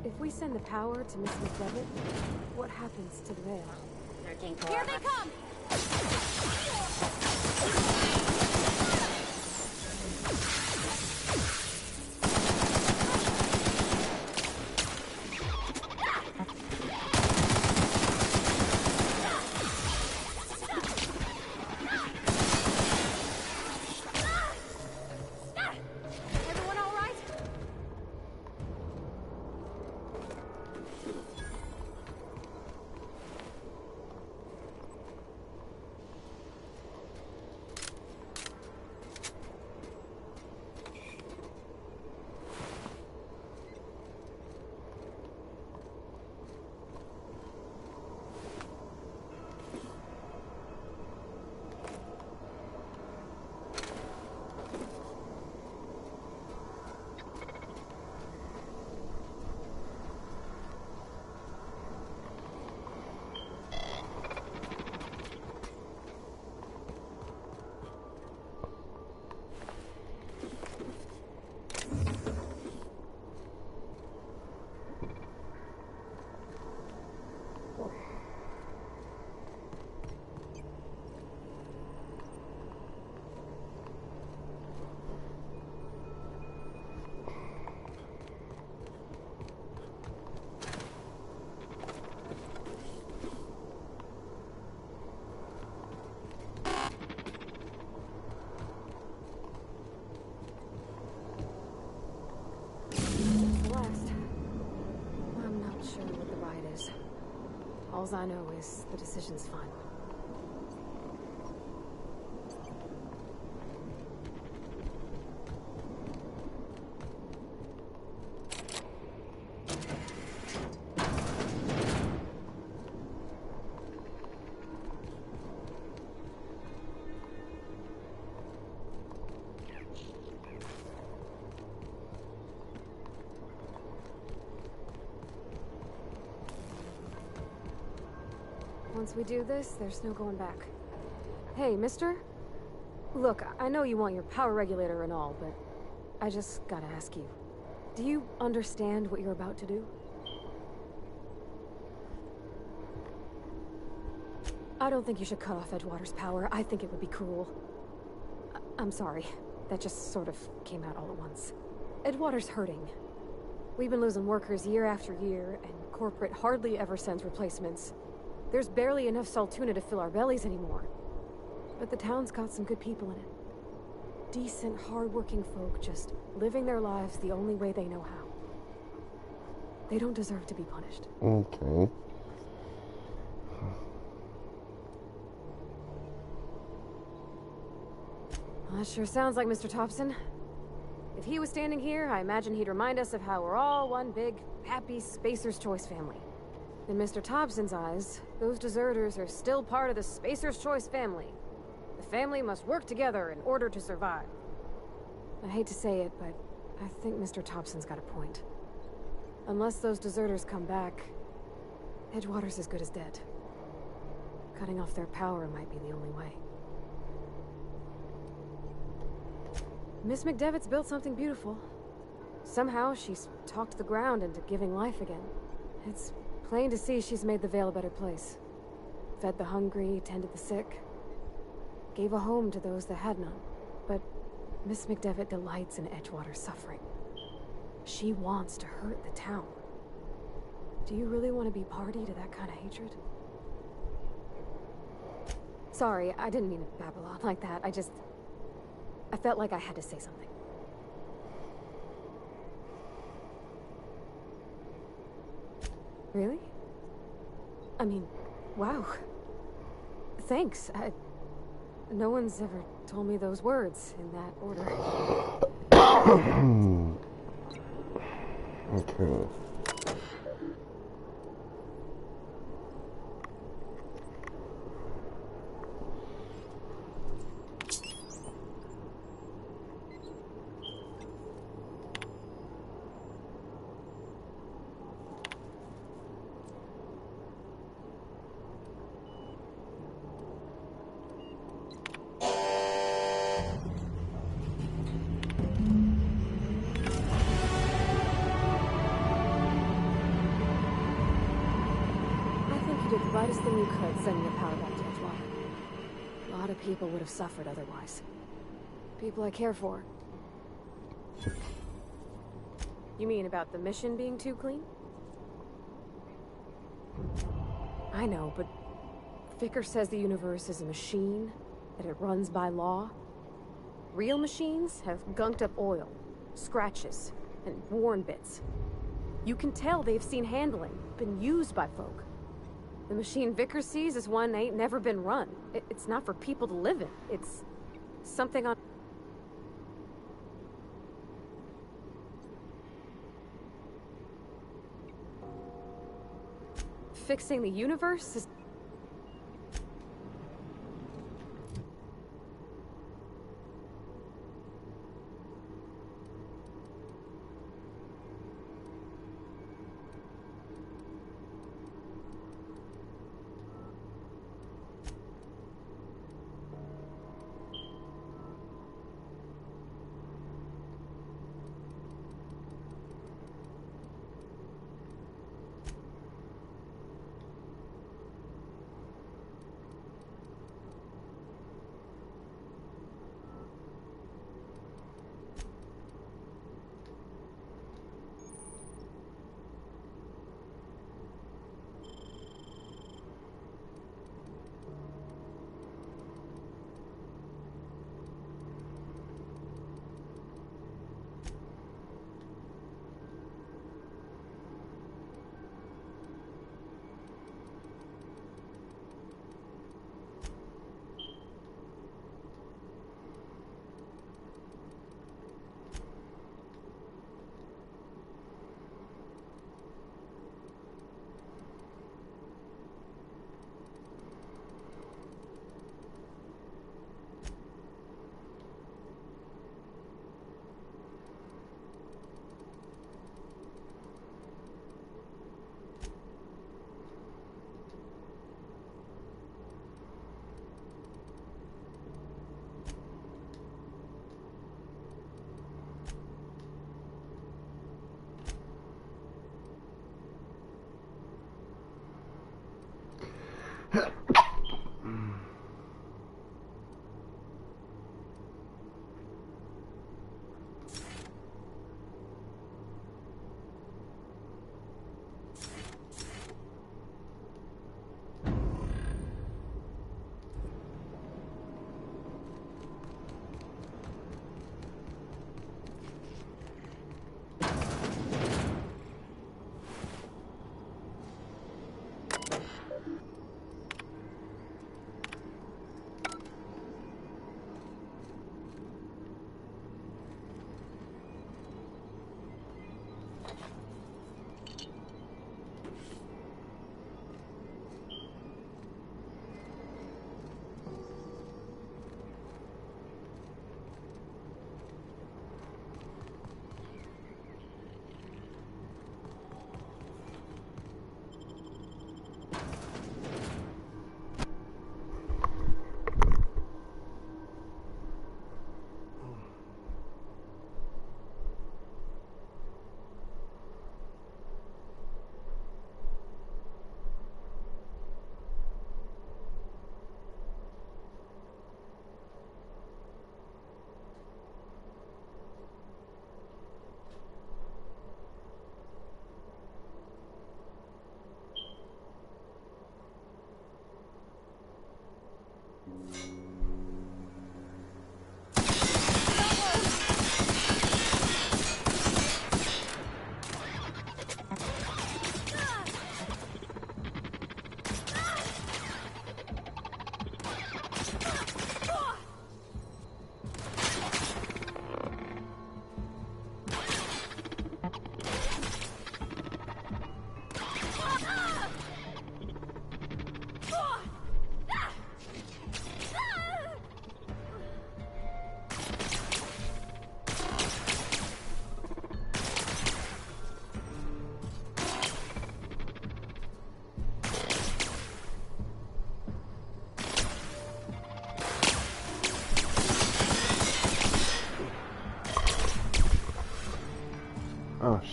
If we send the power to Miss McDevitt, what happens to the Vale? Here they come! Everyone all right? Alls I know is the decision's final. Once we do this, there's no going back. Hey, mister? Look, I know you want your power regulator and all, but I just gotta ask you. Do you understand what you're about to do? I don't think you should cut off Edgewater's power. I think it would be cruel. I'm sorry. That just sort of came out all at once. Edgewater's hurting. We've been losing workers year after year, and corporate hardly ever sends replacements. There's barely enough Saltuna to fill our bellies anymore. But the town's got some good people in it. Decent, hard-working folk just living their lives the only way they know how. They don't deserve to be punished. Okay. Well, that sure sounds like Mr. Thompson. If he was standing here, I imagine he'd remind us of how we're all one big, happy Spacer's Choice family. In Mr. Thompson's eyes, those deserters are still part of the Spacer's Choice family. The family must work together in order to survive. I hate to say it, but I think Mr. Thompson's got a point. Unless those deserters come back, Edgewater's as good as dead. Cutting off their power might be the only way. Miss McDevitt's built something beautiful. Somehow she's talked the ground into giving life again. It's plain to see she's made the Vale a better place. Fed the hungry, tended the sick. Gave a home to those that had none. But Miss McDevitt delights in Edgewater's suffering. She wants to hurt the town. Do you really want to be party to that kind of hatred? Sorry, I didn't mean to babble on like that. I felt like I had to say something. Really? I mean, wow. Thanks. No one's ever told me those words in that order. Okay. Brightest thing you could, sending the power back to Edgewater. A lot of people would have suffered otherwise. People I care for. You mean about the mission being too clean? I know, but Vicker says the universe is a machine, that it runs by law. Real machines have gunked up oil, scratches, and worn bits. You can tell they've seen handling, been used by folk. The machine Vicker sees is one that ain't never been run. It's not for people to live in. It's something on... Fixing the universe is...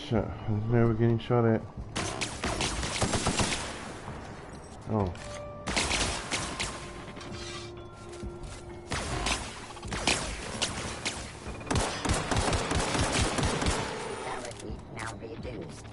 Shit, I'm never getting shot at. Oh. Lethality now reduced.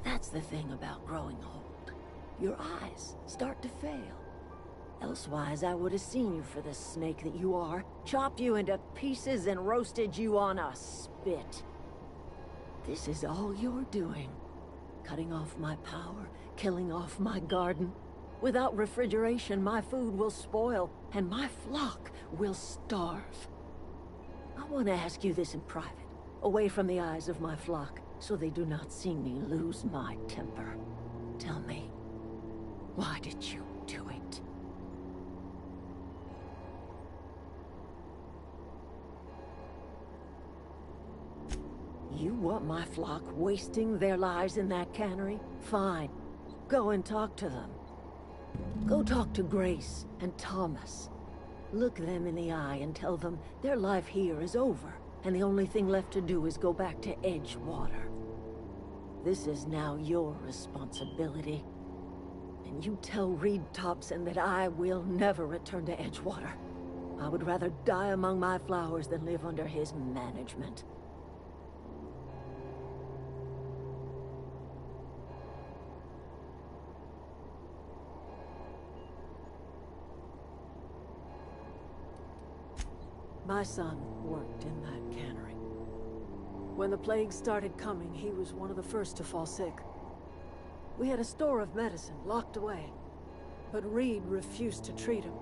That's the thing about growing old. Your eyes start to fail. Elsewise, I would have seen you for the snake that you are, chopped you into pieces and roasted you on a spit. This is all you're doing. Cutting off my power, killing off my garden. Without refrigeration, my food will spoil, and my flock will starve. I want to ask you this in private, away from the eyes of my flock, so they do not see me lose my temper. Tell me, why did you do it? You want my flock wasting their lives in that cannery? Fine. Go and talk to them. Go talk to Grace and Thomas. Look them in the eye and tell them their life here is over, and the only thing left to do is go back to Edgewater. This is now your responsibility. And you tell Reed Thompson that I will never return to Edgewater. I would rather die among my flowers than live under his management. My son worked in that cannery. When the plague started coming, he was one of the first to fall sick. We had a store of medicine locked away, but Reed refused to treat him.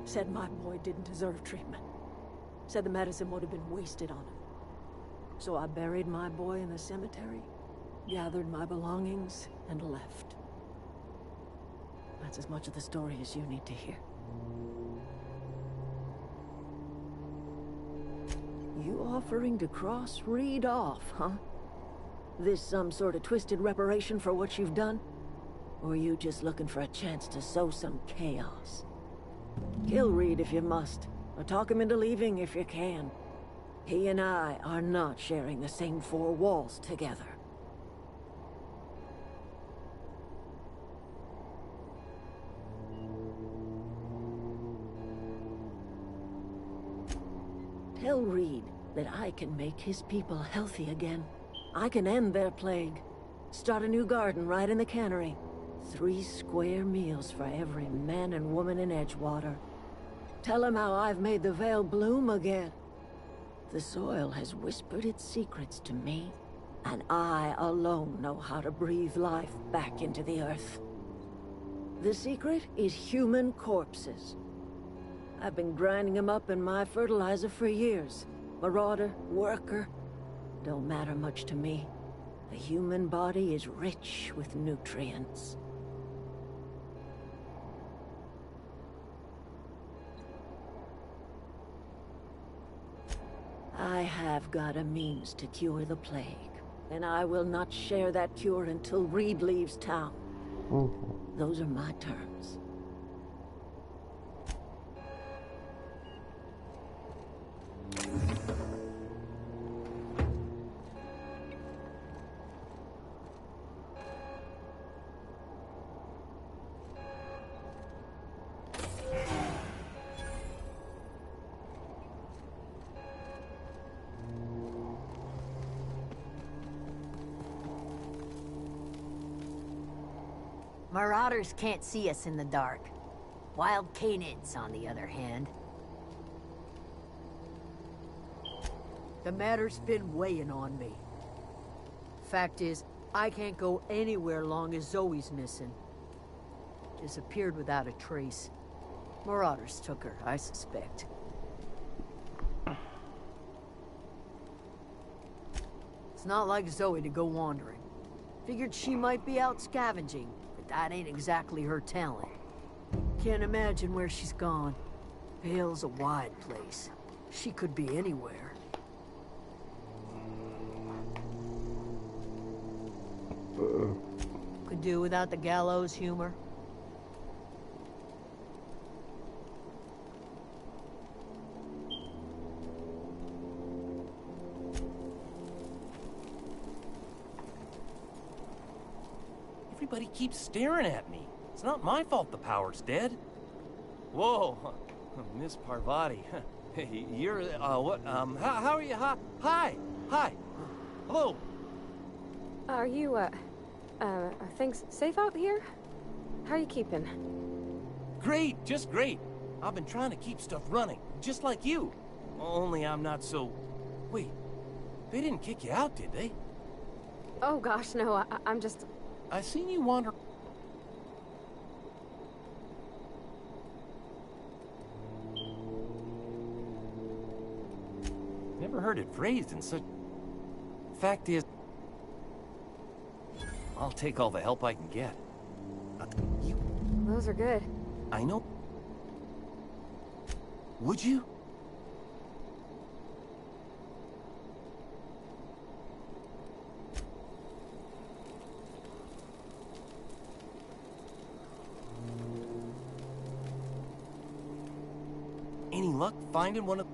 Said my boy didn't deserve treatment. Said the medicine would have been wasted on him. So I buried my boy in the cemetery, gathered my belongings, and left. That's as much of the story as you need to hear. You offering to cross Reed off, huh? This some sort of twisted reparation for what you've done? Or you just looking for a chance to sow some chaos? Kill Reed if you must, or talk him into leaving if you can. He and I are not sharing the same four walls together. Tell Reed that I can make his people healthy again. I can end their plague. Start a new garden right in the cannery. 3 square meals for every man and woman in Edgewater. Tell him how I've made the Vale bloom again. The soil has whispered its secrets to me, and I alone know how to breathe life back into the earth. The secret is human corpses. I've been grinding them up in my fertilizer for years. Marauder, worker, don't matter much to me. The human body is rich with nutrients. I have got a means to cure the plague, and I will not share that cure until Reed leaves town. Those are my terms. Marauders can't see us in the dark. Wild canids, on the other hand. The matter's been weighing on me. Fact is, I can't go anywhere long as Zoe's missing. Disappeared without a trace. Marauders took her, I suspect. It's not like Zoe to go wandering. Figured she might be out scavenging, but that ain't exactly her talent. Can't imagine where she's gone. Vale's a wide place. She could be anywhere. Could do without the gallows humor. Everybody keeps staring at me. It's not my fault the power's dead. Whoa, Miss Parvati. You're, what, how are you? Hi, hello. Are you, are things safe out here? How are you keeping? Great, just great. I've been trying to keep stuff running, just like you. Only I'm not so... Wait, they didn't kick you out, did they? Oh gosh, no, I'm just... I seen you wander... Never heard it phrased in such... Fact is... I'll take all the help I can get. Those are good. I know. Would you? Any luck finding one of...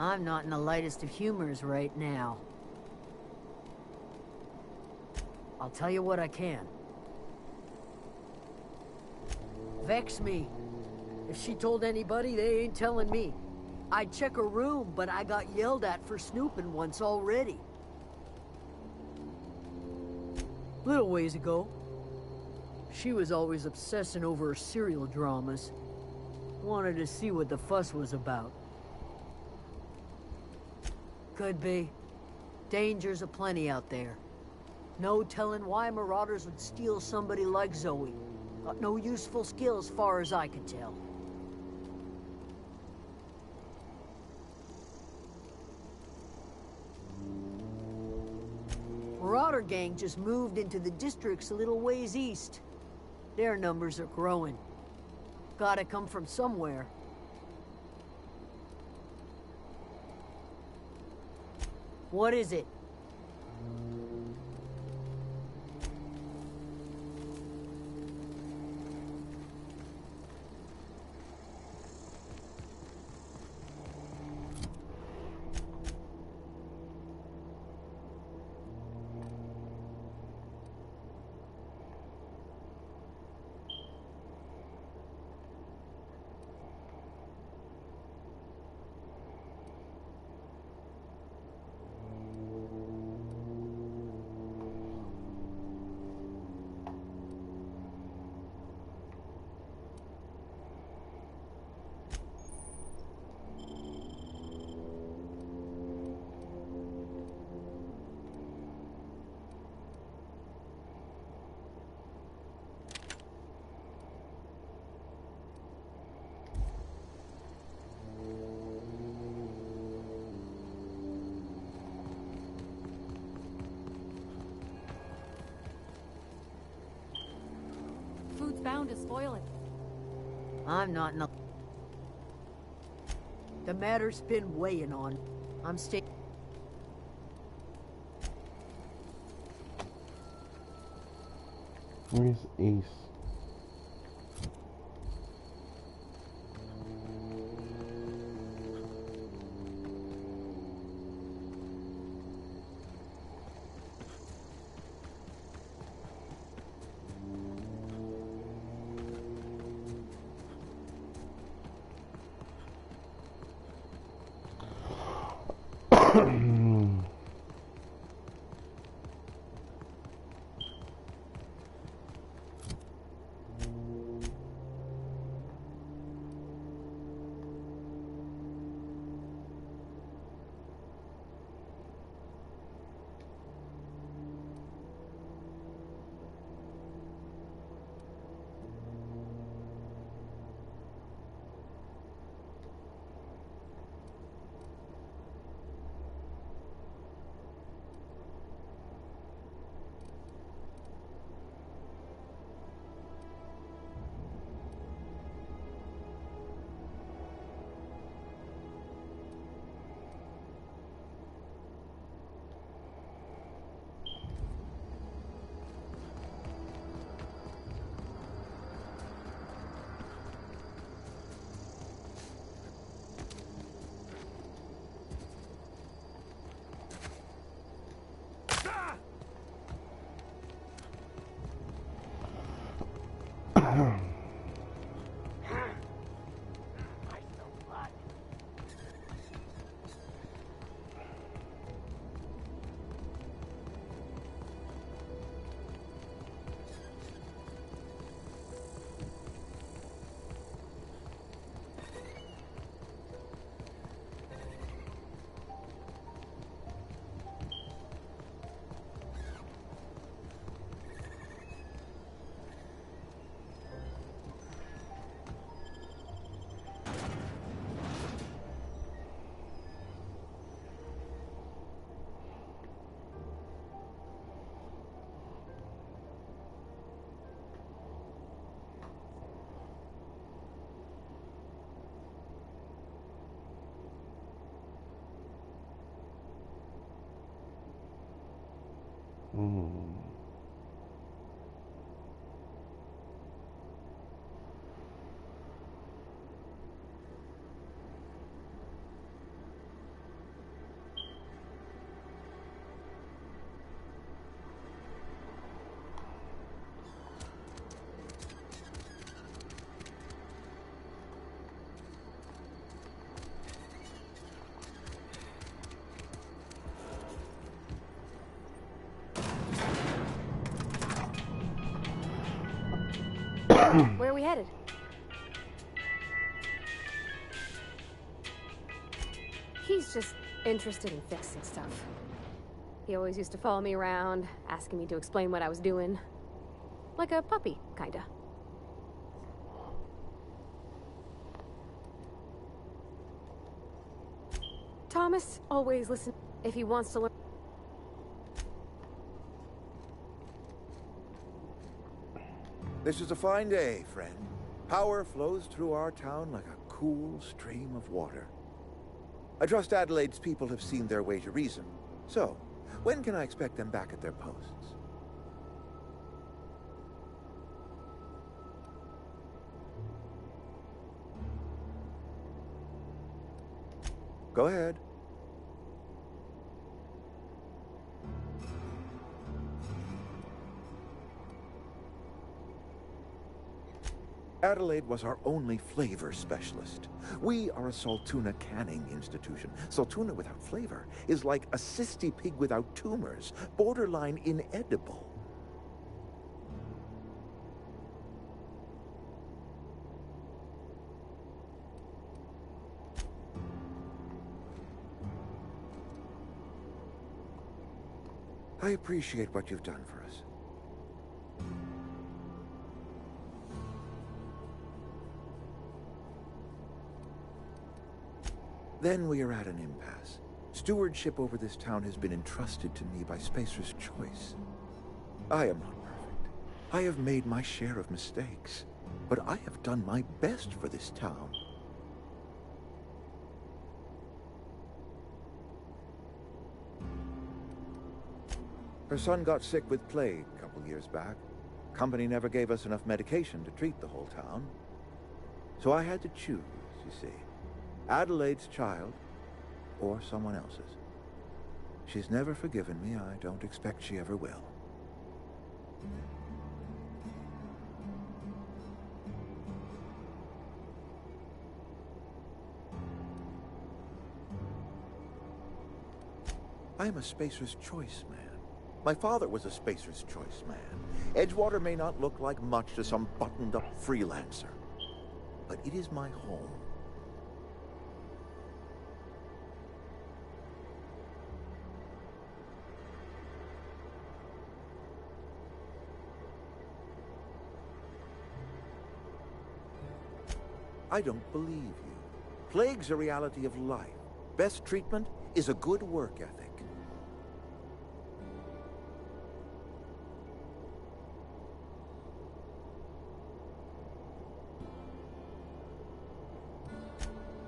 I'm not in the lightest of humors right now. I'll tell you what I can. Vex me. If she told anybody, they ain't telling me. I'd check her room, but I got yelled at for snooping once already. Little ways ago, she was always obsessing over her serial dramas. Wanted to see what the fuss was about. Could be. Dangers aplenty out there. No telling why marauders would steal somebody like Zoe. Got no useful skill as far as I can tell. Marauder gang just moved into the districts a little ways east. Their numbers are growing. Gotta come from somewhere. What is it? Food's bound to spoil it. I'm not in the... The matter's been weighing on. I'm staying... Where's Ace? Where are we headed? He's just interested in fixing stuff. He always used to follow me around, asking me to explain what I was doing. Like a puppy, kinda. Thomas always listens if he wants to learn. This is a fine day, friend. Power flows through our town like a cool stream of water. I trust Adelaide's people have seen their way to reason. So, when can I expect them back at their posts? Go ahead. Adelaide was our only flavor specialist. We are a Saltuna canning institution. Saltuna without flavor is like a cysty pig without tumors, borderline inedible. I appreciate what you've done for us. Then we are at an impasse. Stewardship over this town has been entrusted to me by Spacer's Choice. I am not perfect. I have made my share of mistakes, but I have done my best for this town. Her son got sick with plague a couple years back. Company never gave us enough medication to treat the whole town. So I had to choose, you see. Adelaide's child, or someone else's. She's never forgiven me. I don't expect she ever will. I am a Spacer's Choice man. My father was a Spacer's Choice man. Edgewater may not look like much to some buttoned-up freelancer, but it is my home. I don't believe you. Plague's a reality of life. Best treatment is a good work ethic.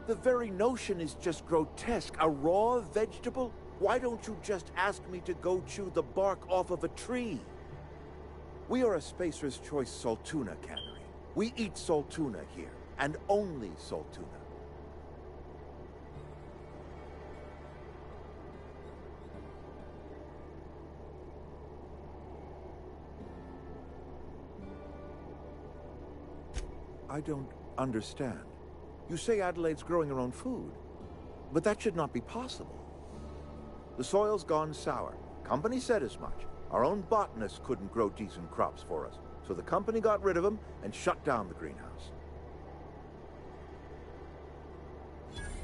The very notion is just grotesque. A raw vegetable? Why don't you just ask me to go chew the bark off of a tree? We are a Spacer's Choice Saltuna cannery. We eat Saltuna here, and only Saltuna. I don't understand. You say Adelaide's growing her own food, but that should not be possible. The soil's gone sour. Company said as much. Our own botanists couldn't grow decent crops for us, so the company got rid of them and shut down the greenhouse.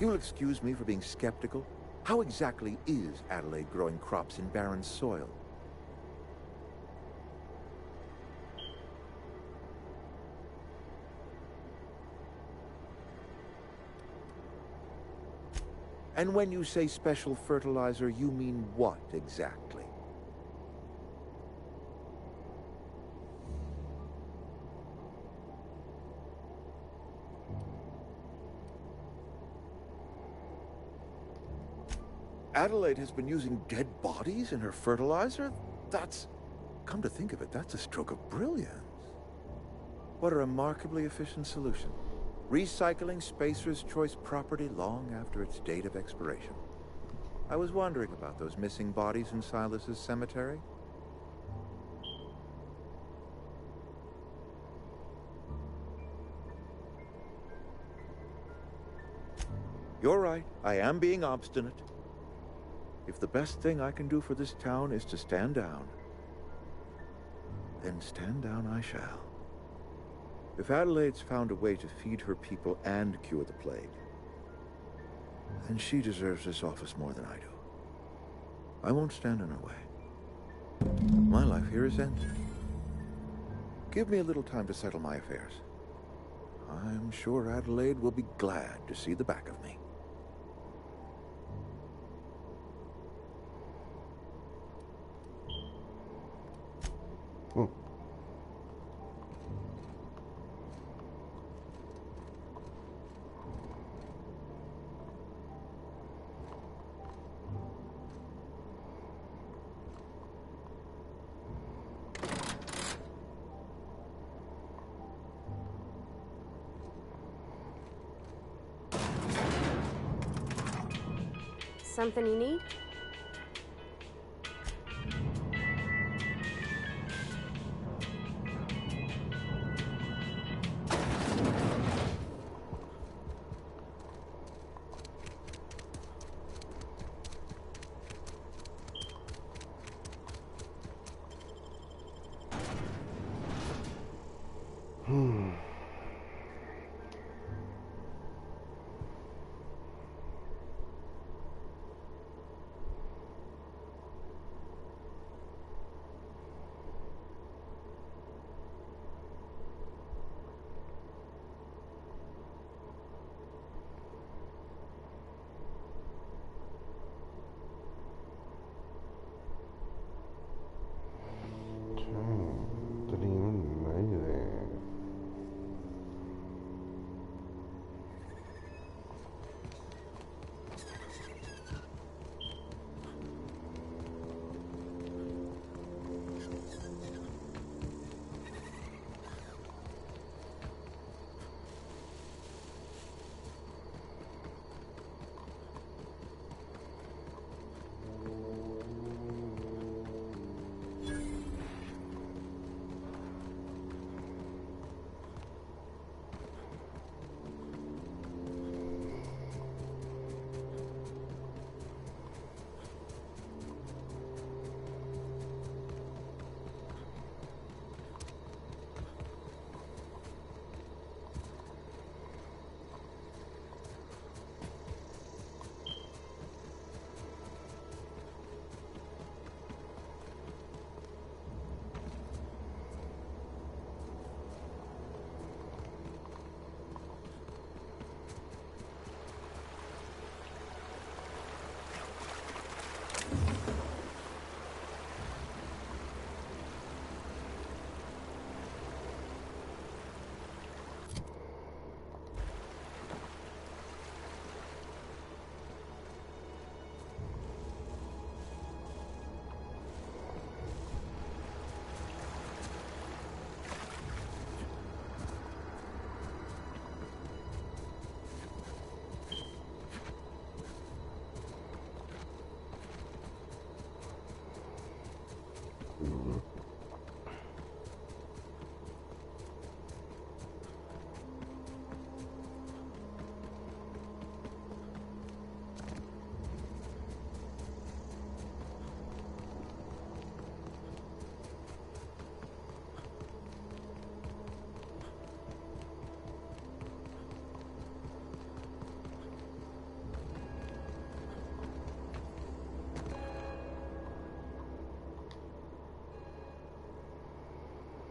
You'll excuse me for being skeptical. How exactly is Adelaide growing crops in barren soil? And when you say special fertilizer, you mean what exactly? Adelaide has been using dead bodies in her fertilizer? That's... come to think of it, that's a stroke of brilliance. What a remarkably efficient solution. Recycling Spacer's Choice property long after its date of expiration. I was wondering about those missing bodies in Silas's cemetery. You're right, I am being obstinate. If the best thing I can do for this town is to stand down, then stand down I shall. If Adelaide's found a way to feed her people and cure the plague, then she deserves this office more than I do. I won't stand in her way. My life here is ended. Give me a little time to settle my affairs. I'm sure Adelaide will be glad to see the back of me. Something you need?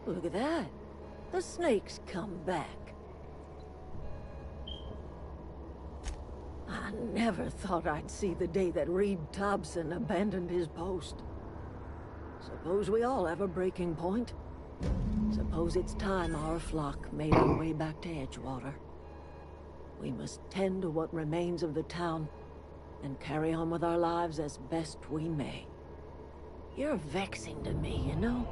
Look at that. The snake's come back. I never thought I'd see the day that Reed Thompson abandoned his post. Suppose we all have a breaking point. Suppose it's time our flock made our way back to Edgewater. We must tend to what remains of the town and carry on with our lives as best we may. You're vexing to me, you know?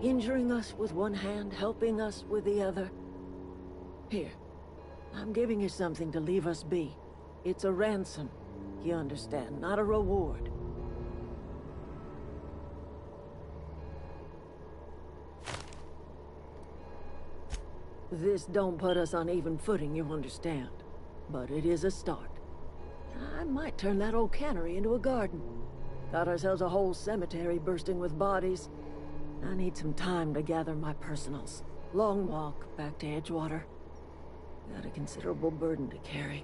Injuring us with one hand, helping us with the other. Here, I'm giving you something to leave us be. It's a ransom, you understand, not a reward. This don't put us on even footing, you understand. But it is a start. I might turn that old cannery into a garden. Got ourselves a whole cemetery bursting with bodies. I need some time to gather my personals. Long walk back to Edgewater. Got a considerable burden to carry.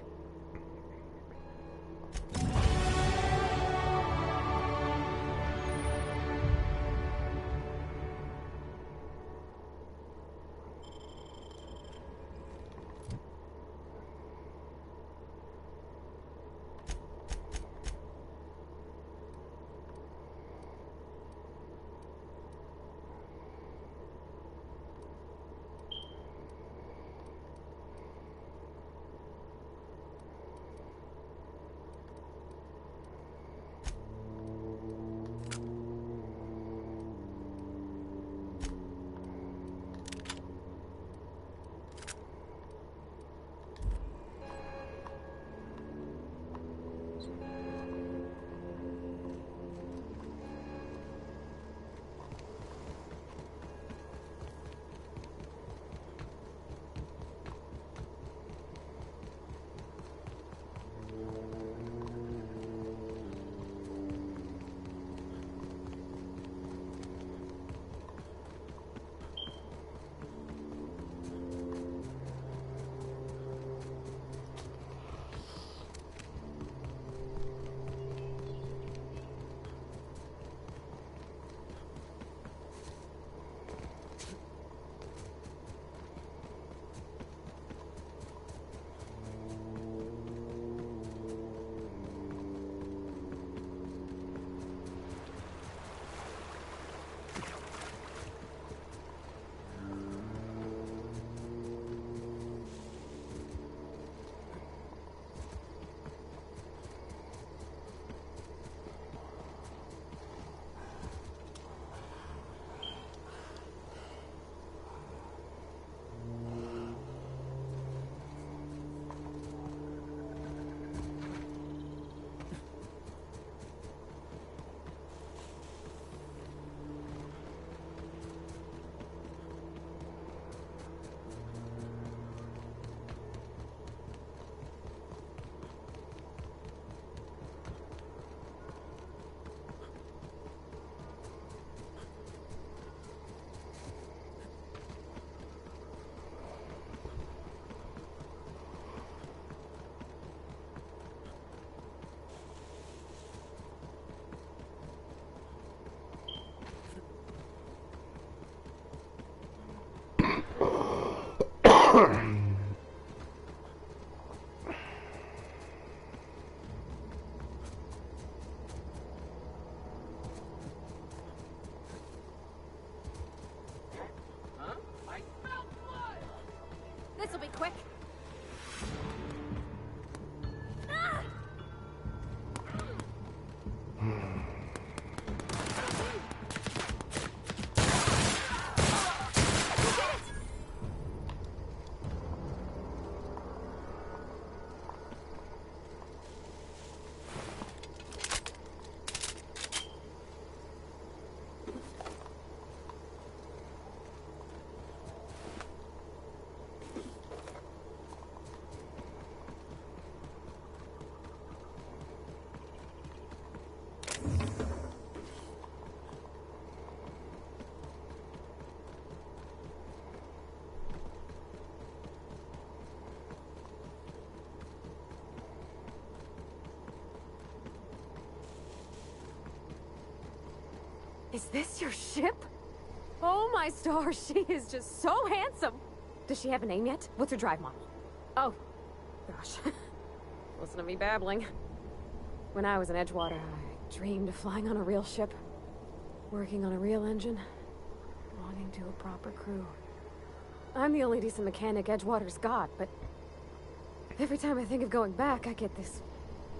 This'll be quick. Is this your ship? Oh my stars, she is just so handsome. Does she have a name yet? What's her drive model? Oh, gosh. Listen to me babbling. When I was in Edgewater, I dreamed of flying on a real ship, working on a real engine, belonging to a proper crew. I'm the only decent mechanic Edgewater's got, but every time I think of going back, I get this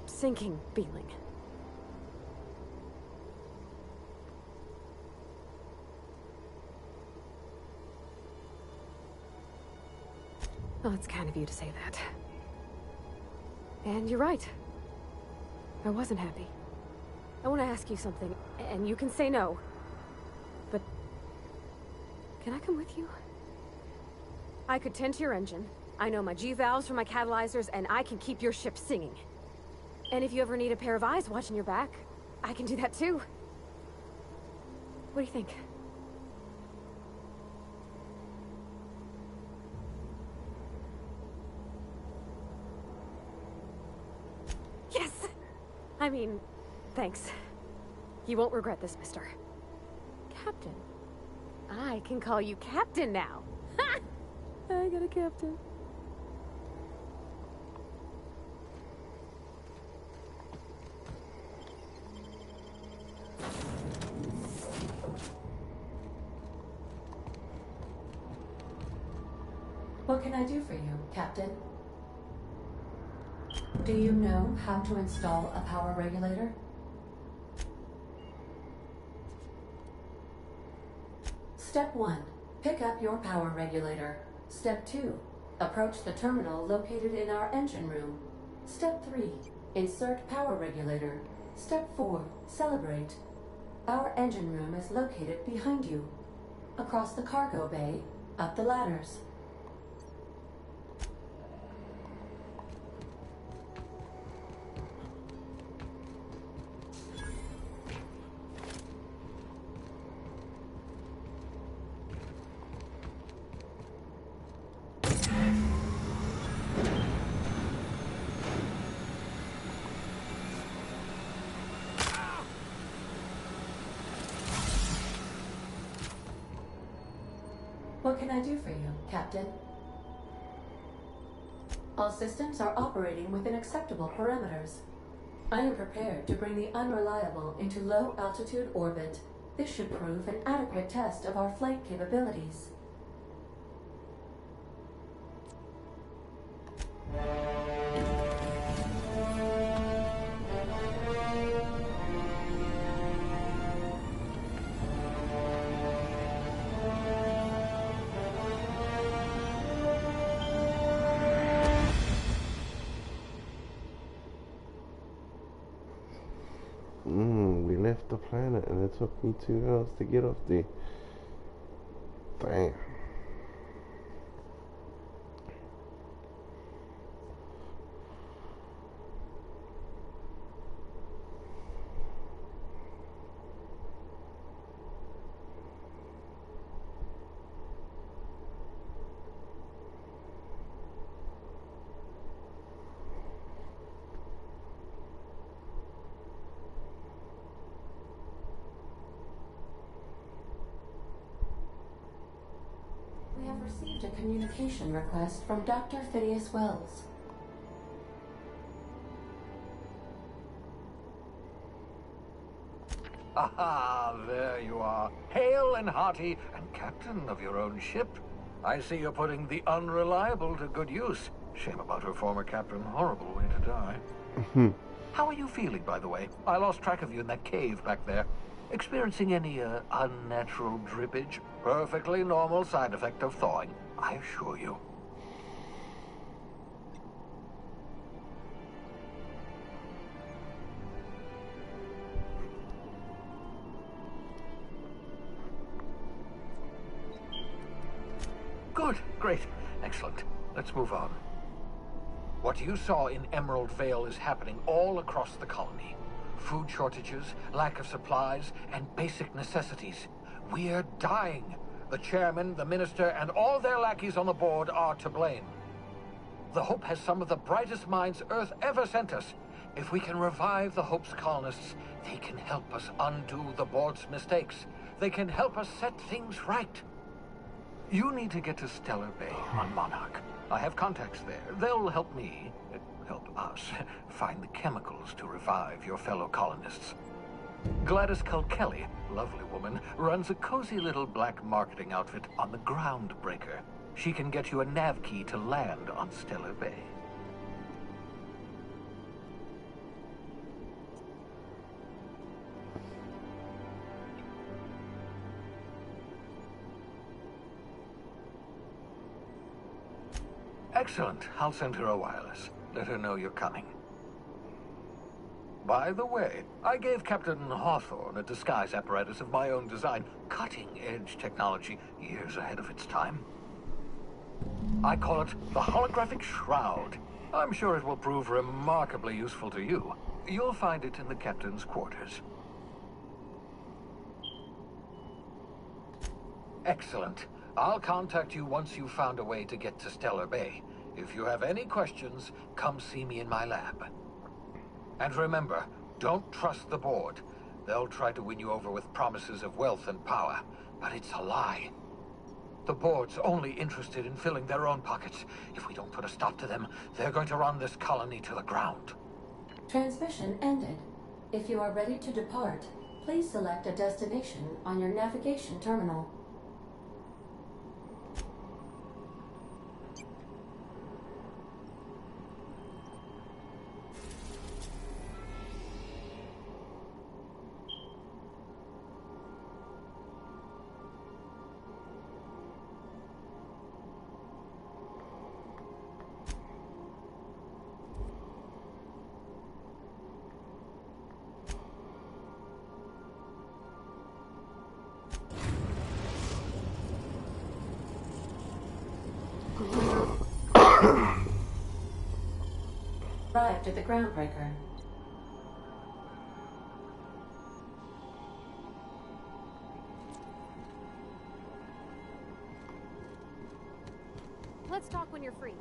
sinking feeling. Well, it's kind of you to say that. And you're right. I wasn't happy. I want to ask you something, and you can say no. But can I come with you? I could tend to your engine. I know my G-valves for my catalyzers, and I can keep your ship singing. And if you ever need a pair of eyes watching your back, I can do that too. What do you think? I mean, thanks. You won't regret this, mister. Captain. I can call you Captain now. Ha! I got a captain. What can I do for you, Captain? Do you know how to install a power regulator? Step 1. Pick up your power regulator. Step 2. Approach the terminal located in our engine room. Step 3. Insert power regulator. Step 4. Celebrate. Our engine room is located behind you. Across the cargo bay, up the ladders. What can I do for you, Captain? All systems are operating within acceptable parameters. I am prepared to bring the unreliable into low-altitude orbit. This should prove an adequate test of our flight capabilities. We left the planet and it took me 2 hours to get off there. Damn. We have received a communication request from Dr. Phineas Wells. Aha, there you are. Hale and hearty, and captain of your own ship. I see you're putting the unreliable to good use. Shame about her former captain. Horrible way to die. How are you feeling, by the way? I lost track of you in that cave back there. Experiencing any unnatural drippage? Perfectly normal side effect of thawing, I assure you. Good, great, excellent. Let's move on. What you saw in Emerald Vale is happening all across the colony. Food shortages, lack of supplies, and basic necessities. We're dying. The chairman, the minister, and all their lackeys on the board are to blame. The Hope has some of the brightest minds Earth ever sent us. If we can revive the Hope's colonists, they can help us undo the board's mistakes. They can help us set things right. You need to get to Stellar Bay on Monarch. I have contacts there. They'll help me, help us, find the chemicals to revive your fellow colonists. Gladys Culkelly, lovely woman, runs a cozy little black marketing outfit on the Groundbreaker. She can get you a nav key to land on Stellar Bay. Excellent. I'll send her a wireless. Let her know you're coming. By the way, I gave Captain Hawthorne a disguise apparatus of my own design. Cutting-edge technology, years ahead of its time. I call it the Holographic Shroud. I'm sure it will prove remarkably useful to you. You'll find it in the captain's quarters. Excellent. I'll contact you once you've found a way to get to Stellar Bay. If you have any questions, come see me in my lab. And remember, Don't trust the board. They'll try to win you over with promises of wealth and power, but it's a lie. The board's only interested in filling their own pockets. If we don't put a stop to them, they're going to run this colony to the ground. Transmission ended. If you are ready to depart, please select a destination on your navigation terminal. Arrived at the groundbreaker. Let's talk when you're free.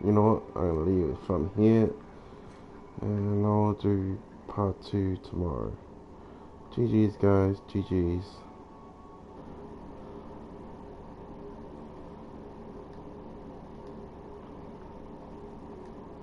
You know what? I'm gonna leave it from here, and I'll do part 2 tomorrow. GG's guys, GG's.